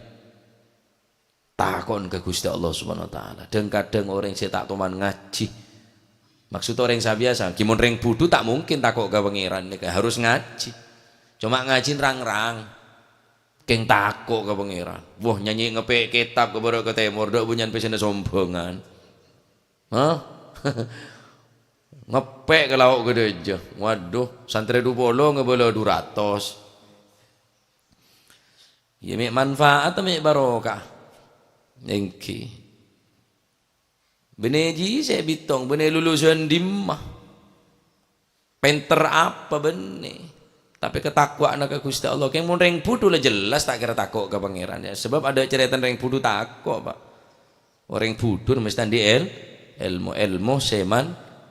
takon ke Gusti Allah Subhanahu wa taala dan kadang orang saya tak toman ngaji maksud orang saya biasa kimun ring budu tak mungkin takok ke pangeran harus ngaji cuma ngaji rang-rang keng takok ke pangeran wah nyanyi ngepek kitab kepada ke temur dak bunyan pesene sombongan ngepek ke lauk gede aja waduh santri 20 ngebelo 200 ya mek manfaat mek barokah engki beneji saya bitong bene lulusan dimah penter apa bene tapi ketakwaan ke Gusti Allah yang mau reng budu lah jelas tak kira takut ke pangeran ya sebab ada cerita reng budu takut pak orang budu mesti di ilmu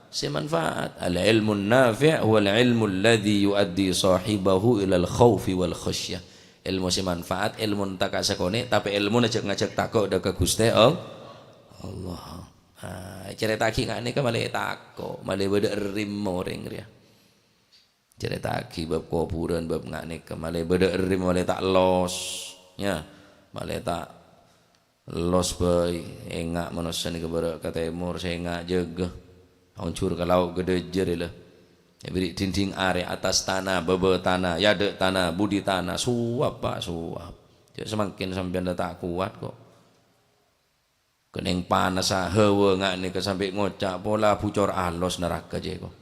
semanfaat al ilmu nafi' wal ilmu alladhi yuaddi sahibahu ila al khawfi wal khasyah ilmu semanfaat ilmu tak sakone tapi ilmu ngajak takut ke Gusti Allah cerita ki ngane ke malih takut malih beda rimo reng dia cerita aki bab kuburan bab ngane kemale beda erim oleh tak los ya malah tak los bay engak manusia ni ke timur saya engak jaga hancur ke laut gede jerilah beri dinding are atas tanah bebe tanah ya de tanah budi tanah suap pak suap jadi semakin sampean tak kuat kok kening panas hawa ngak ni ke sampai ngocak pola bucor alos neraka je kok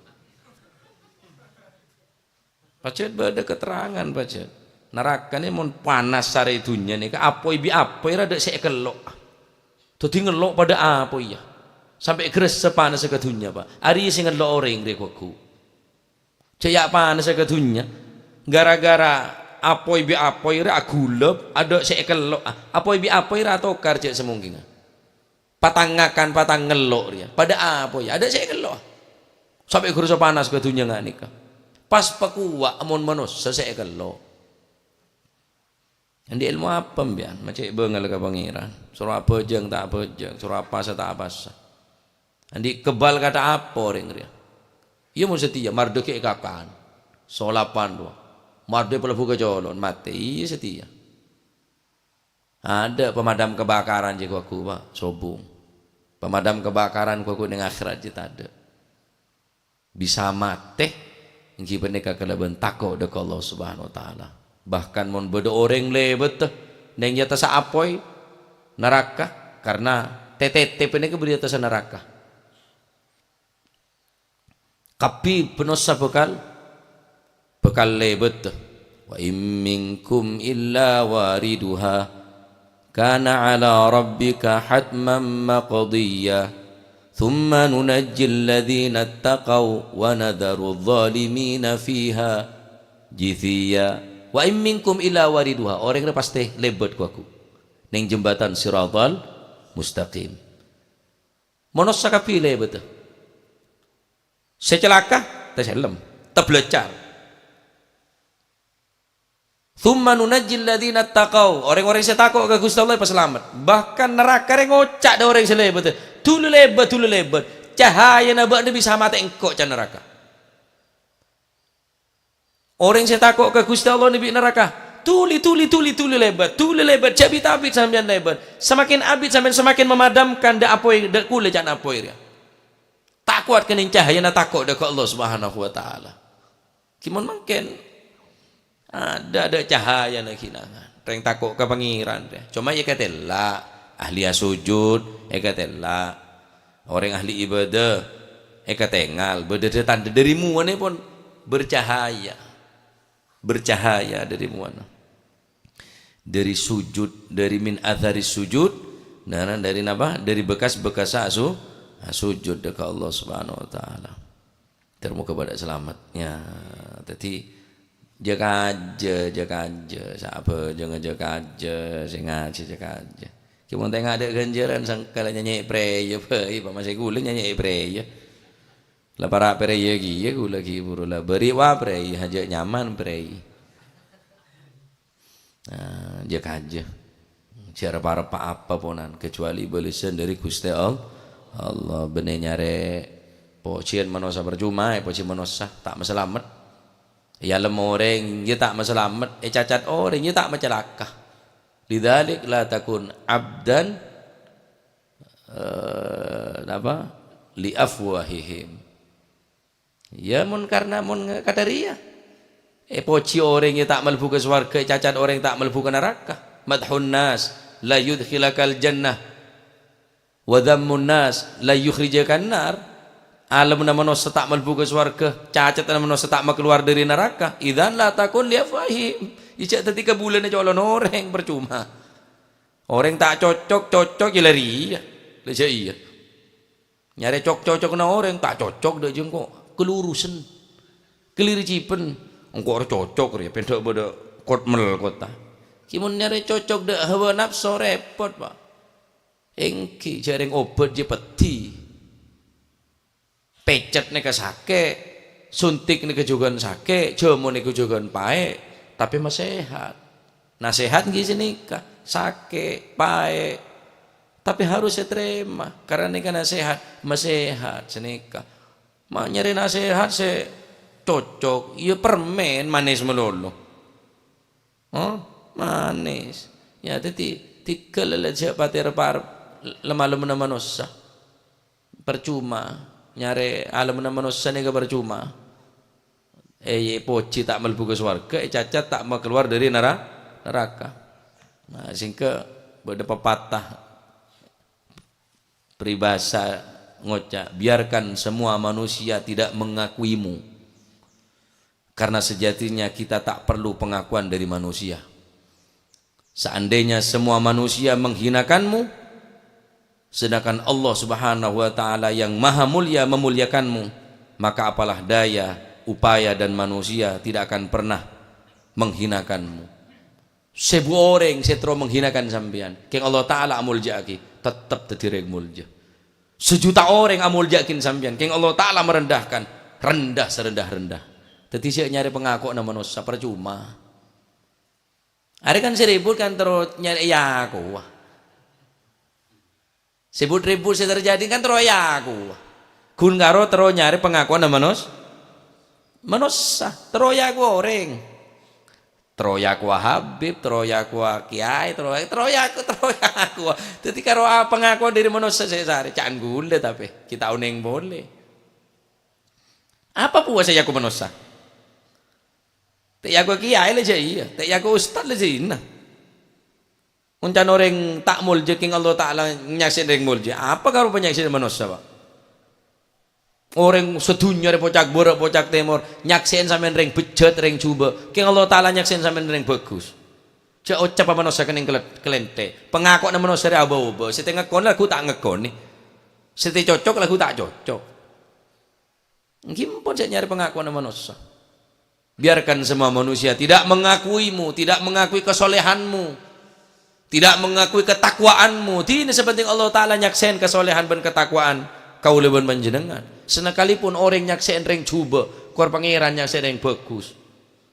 pacet beda keterangan pacet neraka ni mun panas sare dunya ni ke apoi bi apoi rada sek kelok dadi ngelok pada apa ya sampai gres sepanas ke dunya pak ari sing ngelok orang rekku Caya panas ke dunya gara-gara apoi bi apoi ra gulep ada sek kelok apoi bi apoi ra tokar cek semungkin patangakan patang ngelok dia pada apoi ada sek kelok sampai gres panas ke dunya ngak nikah pas pakuwa amun manusia sek kelok andi ilmu apa mbian macam bengal ke pangeran suruh apa jeng tak apa jeng suruh apa sa tak apa sa andi kebal kata apa orang dia ia mau setia marde ke kakan solapan dua marde pelabu ke jolon mati iya setia ada pemadam kebakaran je aku pak sobung pemadam kebakaran aku dengan akhirat je tak ada bisa mati ingki peneka kelebihan takut dekat Allah Subhanahu Wa Taala bahkan mon beda orang lebet neng jata sa apoi neraka karena TTT peneka beri atas neraka kapi penosa bekal lebet wa im minkum illa wariduha kana ala rabbika hatman maqdiya thumma nunajjil ladzina ittaqaw wa nadharu adh-dhalimina fiha jithiya wa im minkum illa wariduha orang ini pasti lebet ku aku ning jembatan siratal mustaqim monosa kapi lebet secelaka terselem terblecar thumma nunajjil ladzina taqau orang-orang yang takut ke Gusti Allah pas selamat bahkan neraka yang ngocak ada orang yang selebet dulu lebet cahaya nabak dia bisa mati engkau can neraka orang yang takut ke Gusti Allah nabi neraka tuli lebet cabit abid sampean lebet semakin abid sampean semakin memadamkan dak apoi dak kule can apoi dia tak kuat kening cahaya na takut dekat Allah Subhanahu Wa Taala. Kimun mungkin ada cahaya na kinangan. Reng takut ke pangeran dia. Cuma ya katela ahli sujud, katela orang ahli ibadah, katengal beda tanda dari muane pun bercahaya. Bercahaya dari muana. Dari sujud, dari min athari sujud, dan dari napa? Dari bekas-bekas sujud dekat Allah Subhanahu Wa Taala termuka pada selamatnya tadi jaga aja siapa jangan jaga aja sing ngaji jaga aja cuma tengah ada ganjaran sangkala nyanyi pray apa masih gula nyanyi pray lah para pray ya gula ki burula beri wa pray haja nyaman pray jaga aja cara para apa ponan kecuali belisan dari Gusti Allah benih nyare pocian manusia percuma pocian manusia tak meselamet ya lemoreng dia tak meselamet cacat orang dia tak mencelaka lidzalik la takun abdan apa li afwahihim ya mun karena mun kadaria poci orang dia tak mlebu ke swarga cacat orang tak mlebu ke neraka madhun nas la yudkhilakal jannah wa dhammun nas la yukhrijakan nar alam na manusia tak mlebu ke swarga cacat na manusia tak keluar dari neraka idzan la takun li afahim ijak ketika bulan colon orang percuma orang tak cocok ya lari ya iya nyari cocok na orang tak cocok dah jengko kelurusan keliricipen engko ora cocok ya pendek bodo kotmel kota kimun nyari cocok dah hawa nafsu repot pak engki jaring obat je peti pecet nek sake suntik nek jogan sake jamu nek jogan pae tapi masih sehat nasihat nggih senika sake pae tapi harus terima karena nek nasihat masih sehat senika mak nyari nasihat se cocok ya permen manis melulu manis Ya tadi tikel aja patir par lemah-lemah manusia percuma nyare alam manusia ni ke percuma poci tak mlebu ke swarga cacat tak mau keluar dari neraka. Nah singke beda pepatah peribahasa ngocak biarkan semua manusia tidak mengakuimu karena sejatinya kita tak perlu pengakuan dari manusia. Seandainya semua manusia menghinakanmu, sedangkan Allah Subhanahu wa taala yang maha mulia memuliakanmu, maka apalah daya, upaya dan manusia tidak akan pernah menghinakanmu. Sebuah orang setro menghinakan sampean, keng Allah taala amuljaki, tetap tetirek mulja. Sejuta orang amuljakin sampean, keng Allah taala merendahkan, rendah serendah-rendah. Tetapi saya nyari pengaku nama manusia percuma. Ada kan seribut kan terus nyari ya aku. Sebut ribut saya terjadi kan terus ya aku. Kun karo terus nyari pengakuan nama manusia. Terus ya aku orang. Terus ya aku Habib, terus ya aku Kiai, terus ya aku. Jadi karo pengakuan dari manusia saya cari can gule tapi kita uneng boleh. Apa puasa ya aku manusia? Tak yaku kiai aja iya, tak yaku ustad aja ina. Uncan orang tak mulja king Allah Taala nyaksin orang mulja. Apa karo penyaksin manusia pak? Orang sedunia re pocak barat pocak timur nyaksin sampean ring bejat ring coba. King Allah Taala nyaksin sampean ring bagus. Cak ucap manusia kening kelente. Pengakuan manusia re aba-aba. Sete ngekon lagu tak ngekon nih. Sete cocok lagu tak cocok. Gimpun saya nyari pengakuan manusia. Biarkan semua manusia tidak mengakuimu, tidak mengakui kesolehanmu, tidak mengakui ketakwaanmu. Ini sepenting Allah Ta'ala nyaksen kesolehan dan ketakwaan kau leban panjenengan. Senakalipun orang nyaksen ring coba, kuar pangeran nyaksen ring bagus.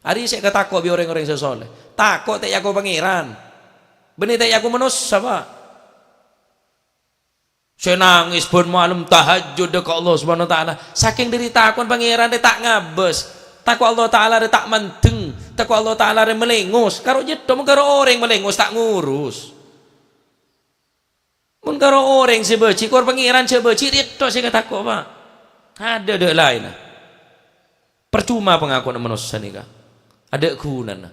Hari saya ketakwa bi orang-orang sesoleh. Takut tak yaku pangeran. Benih tak yaku manusia pak. Saya nangis pun malam tahajud dekat Allah Subhanahu Wa Ta'ala. Saking diri takut pangeran dia tak ngabes. Takwa Allah Ta'ala re tak manteng, takwa Allah Ta'ala re melengus. Karo jedo mun karo orang melengus tak ngurus. Mun karo orang sebeci, kor pangeran sebeci itu saya takwa pak. Ada dek lain. Percuma pengakuan manusia nika. Ada kunan.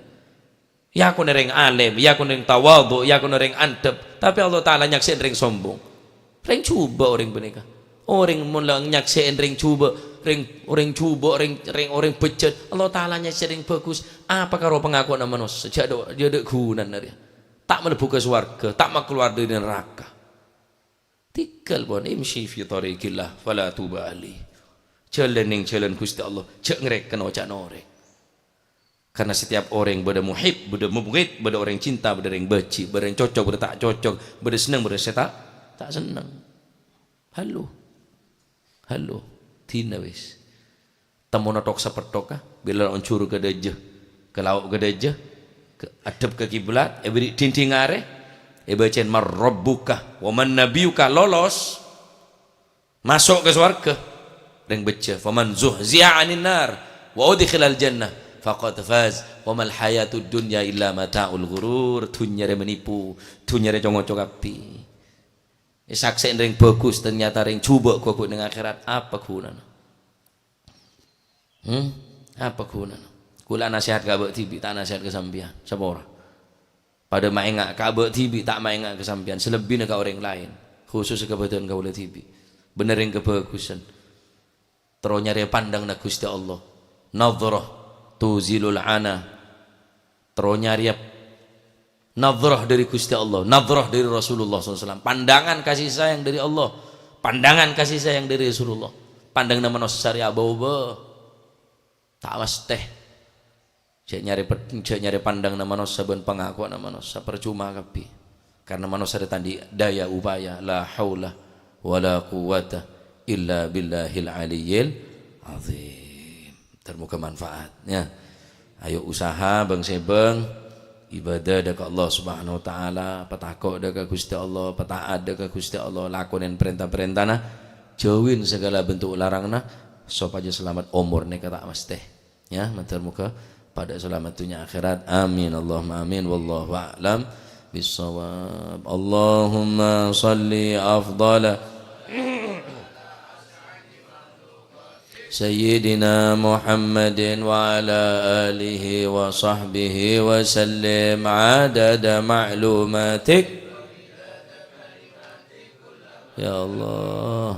Ya aku nereng alim, ya aku nereng tawadhu, ya aku nereng antep. Tapi Allah Ta'ala nyaksin ring sombong. Ring coba orang benika. Orang mulang nyaksin ring coba. Ring coba, ring orang bejat. Allah Ta'ala nyaksin ring bagus. Apa karo pengakuan manusia? Jadi ada kunan dari. Tak melebu ke swarga, tak mau keluar dari neraka. Tikal pun imshi fi tariqillah fala tubali. Jalan ning jalan Gusti Allah, cek ngreken ocak norek. Karena setiap orang beda muhib, beda mubghid, beda orang cinta, beda orang benci, beda orang cocok, beda tak cocok, beda senang, beda tak senang. Halo, tina wis. Tamu notok sepertok bila on curu ke dejeh, ke lauk ke dejeh, ke adab ke kiblat, beri tinting are, bacaan marrabbuka, wa man nabiyuka lolos, masuk ke swarga, ring baca, faman zuhzi'a 'anil nar, wa udkhilal jannah, faqad faz, wa mal hayatud dunya illa mata'ul ghurur. Dunya menipu, dunya congok api. Saksi ring bagus ternyata ring coba kok ning akhirat apa gunanya? Apa gunanya? Kula nasihat ka abek tibi tak nasihat ke sampean sapa ora? Pada maengak ka abek tibi tak maengak ke sampean selebihnya ka orang lain khusus kebetulan ka oleh tibi. Bener ring kebagusan. Terus nyari pandang na Gusti Allah. Nadhrah tuzilul ana. Terus nyari nadhrah dari Gusti Allah, nadhrah dari Rasulullah SAW, pandangan kasih sayang dari Allah, pandangan kasih sayang dari Rasulullah. Pandang nama manusia abau-abau tak mesti cek nyari pandang nama manusia ben pengakuan nama manusia percuma kapi. Karena manusia tadi daya upaya la haula wala quwata illa billahil aliyyil azim. Termoga manfaatnya. Ayo usaha bang sebeng ibadah dekat Allah Subhanahu Wa Taala, petakok dekat Gusti Allah, petaat dekat Gusti Allah, lakonin perintah-perintahna, jauhin segala bentuk larangna, supaya selamat umur nih kata mas teh, ya matur muka pada selamat dunia akhirat, amin Allahumma amin, wallahu a'lam بالصواب. اللهم صل أفضل سيدنا محمد وعلى آله وصحبه وسلم عدد معلوماتك يا الله،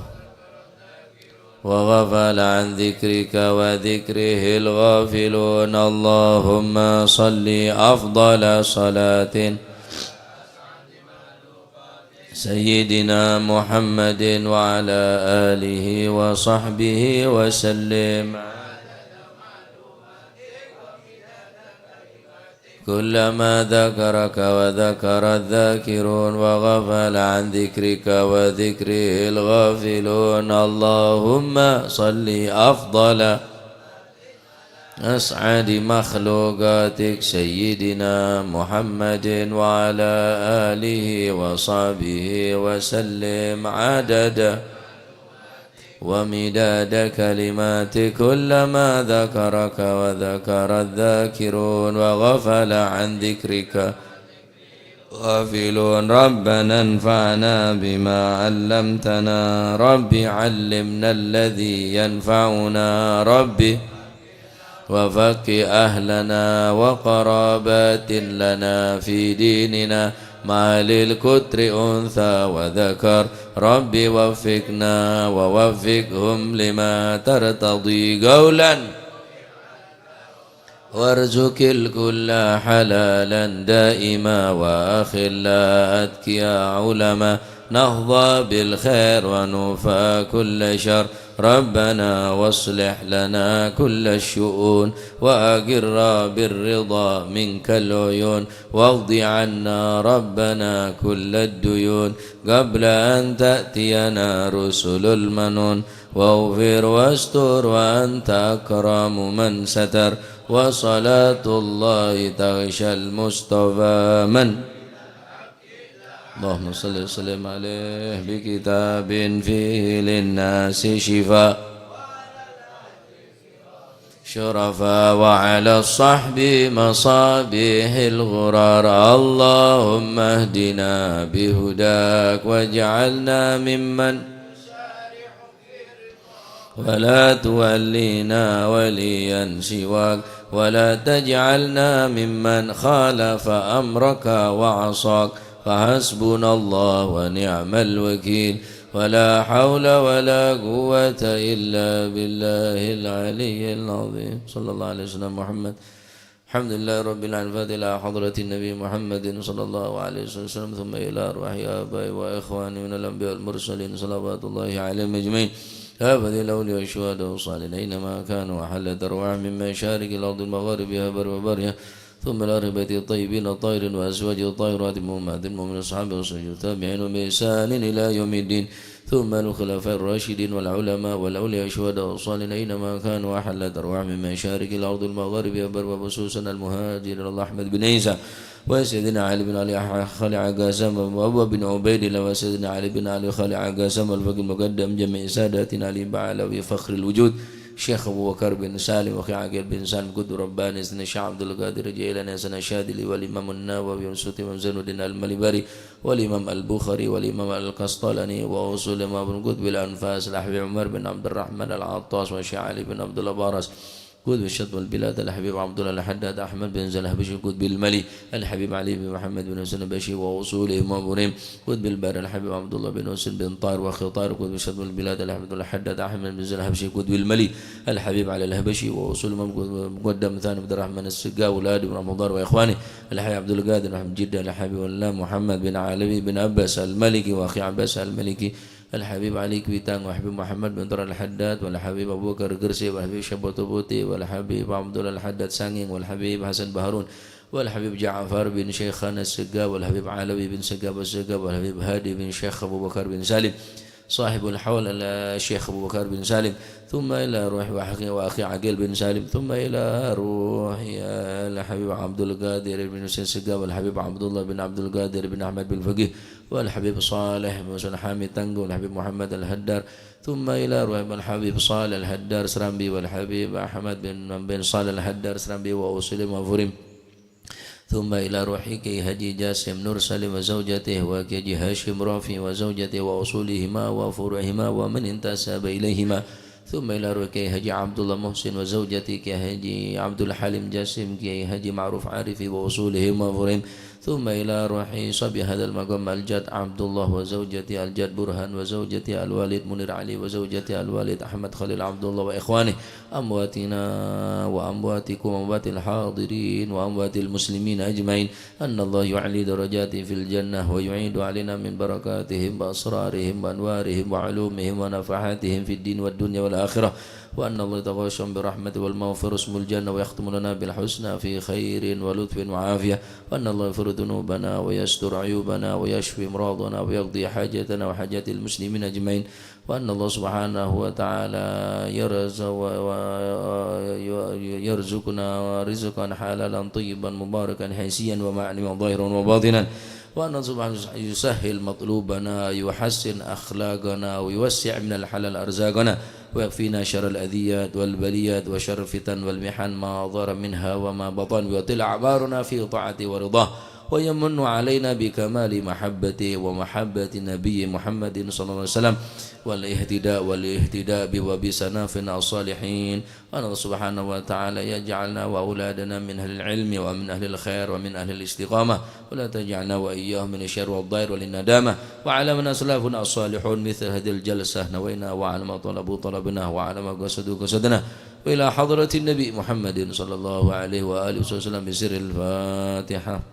وغفل عن ذكرك وذكره الغافلون. اللهم صل أفضل صلاة سيدنا محمد وعلى آله وصحبه وسلم كلما ذكرك وذكر الذاكرون وغفل عن ذكرك وذكره الغافلون. اللهم صل أفضل أسعد مخلوقاتك سيدنا محمد وعلى آله وصحبه وسلم عدد ومداد كلمات كلما ذكرك وذكر الذاكرون وغفل عن ذكرك غافلون. ربنا انفعنا بما علمتنا، رب علمنا الذي ينفعنا، ربي وفق أهلنا وقرابات لنا في ديننا ما للكتر أنثى وذكر، ربي وفقنا ووفقهم لما ترتضي قولا، وارزق الكل حلالا دائما وأخلا أتقيا علما نهضى بالخير ونوفى كل شر. ربنا واصلح لنا كل الشؤون وأقر بالرضا منك العيون، واقض عنا ربنا كل الديون قبل أن تأتينا رسل المنون. واغفر واستر وأنت أكرم من ستر، وصلاة الله تغشى المصطفى من اللهم صل وسلم عليه بكتاب فيه للناس شفاء شرفاء، وعلى الصحب مصابيح الغرار. اللهم اهدنا بهداك واجعلنا ممن ولا تولينا وليا سواك، ولا تجعلنا ممن خالف أمرك وعصاك. فحسبنا الله ونعم الوكيل، ولا حول ولا قوة إلا بالله العلي العظيم. صلى الله عليه وسلم محمد. الحمد لله رب العالمين. إلى حضرة النبي محمد صلى الله عليه وسلم، ثم إلى أرواح آبائي وإخواني من الأنبياء والمرسلين صلوات الله عليهم أجمعين. هذه الأولياء والشهداء والصالحين أينما كانوا، وحلت أرواح من مشارق الأرض المغاربها بر وبرها، ثم الأربعة الطيبين الطاهرين وأزواج الطاهرات المؤمنات المؤمنين الصحابة والصحابة التابعين بإحسان إلى يوم الدين، ثم الخلفاء الراشدين والعلماء والأولياء والشهداء والصالحين أينما كانوا، وحلت أرواح من مشارق الأرض المغاربها بر وخصوصا المهاجر الله أحمد بن عيسى وسيدنا علي بن علي خالع قاسم وأبو بن عبيد الله وسيدنا علي بن علي خالع قاسم الفقيه المقدم جميع ساداتنا علي بعلوي فخر الوجود شيخ أبو بكر بن سالم وأخي عقيل بن سالم قد رباني سيدنا الشيخ عبد القادر جيلاني سيدنا الشاذلي والإمام النووي وسوتي وزين الدين المليبري والإمام البخاري والإمام القسطلاني وأصول الإمام بن قطب الأنفاس الأحبي عمر بن عبد الرحمن العطاس والشيخ علي بن عبد الله بارس قد بالشط والبلاد الحبيب عبد الله الحداد أحمد بن زلهبشي قد بالملي الحبيب علي بن محمد بن حسين بشي وأصوله مبرم قد بالبار الحبيب عبد الله بن حسين بن طاهر وخطار قد بالشط والبلاد الحبيب الحداد أحمد بن زلهبشي قد بالملي الحبيب علي الهبشي وأصول مقدم ثاني عبد الرحمن السقا أولاد بن رمضان وإخواني الحبيب عبد القادر محمد جدة الحبيب الله محمد بن علوي بن عباس الملكي وأخي عباس الملكي الحبيب علي كويتان وحبيب محمد بن طر الحداد والحبيب أبو بكر قرسي والحبيب شبوت بوتي والحبيب عبد الله الحداد سانين والحبيب حسن بهارون والحبيب جعفر بن شيخان السقا والحبيب علوي بن سقا السقا والحبيب هادي بن شيخ أبو بكر بن سالم صاحب الحول الشيخ أبو بكر بن سالم ثم إلى روح وأخي عقيل بن سالم ثم إلى روح الحبيب عبد القادر بن حسين السقا والحبيب عبد الله بن عبد القادر بن أحمد بن فقيه والحبيب صالح بن حامد تنقو والحبيب محمد الهدار ثم إلى روح الحبيب صالح الهدار سرامبي والحبيب أحمد بن صالح الهدار سرامبي وأوصل وفرم ثم إلى روح كي هجي جاسم نور سالم وزوجته وكي هاشم رافي وزوجته وأصولهما وفروعهما ومن انتسب إليهما ثم إلى روح كي هجي عبد الله محسن وزوجته كي هجي عبد الحليم جاسم كي هجي معروف عارفي وأصولهم وفروعهم ثم إلى روح صبي هذا المقام الجد عبد الله وزوجته الجد برهان وزوجته الوالد منير علي وزوجته الوالد أحمد خليل عبد الله وإخوانه أمواتنا وأمواتكم وأموات الحاضرين وأموات المسلمين أجمعين أن الله يعلي درجاتي في الجنة ويعيد علينا من بركاتهم وأسرارهم وأنوارهم وعلومهم ونفحاتهم في الدين والدنيا والآخرة وأن الله يتغاشم برحمته والمغفرة اسم الجنة ويختم لنا بالحسنى في خير ولطف وعافية وأن الله يغفر ذنوبنا ويستر عيوبنا ويشفي مرضنا ويقضي حاجتنا وحاجات المسلمين أجمعين وأن الله سبحانه وتعالى يرزقنا رزقا حلالا طيبا مباركا حسيا ومعنى ظاهرا وباطنا وأن سبحانه يسهل مطلوبنا يحسن أخلاقنا ويوسع من الحلال أرزاقنا ويكفينا شر الأذيات والبليات وشر الفتن والمحن ما ظهر منها وما بطن ويطل أعمارنا في طاعته ورضاه ويمن علينا بكمال محبته ومحبة نبي محمد صلى الله عليه وسلم والاهتداء وبسنافنا الصالحين وأن الله سبحانه وتعالى يجعلنا وأولادنا من أهل العلم ومن أهل الخير ومن أهل الاستقامة ولا تجعلنا وإياهم من الشر والضير والندامة وعلى من أسلافنا الصالحون مثل هذه الجلسة نوينا وعلى ما طلبوا طلبنا وعلى ما قصدوا قصدنا وإلى حضرة النبي محمد صلى الله عليه وآله وسلم بسر الفاتحة.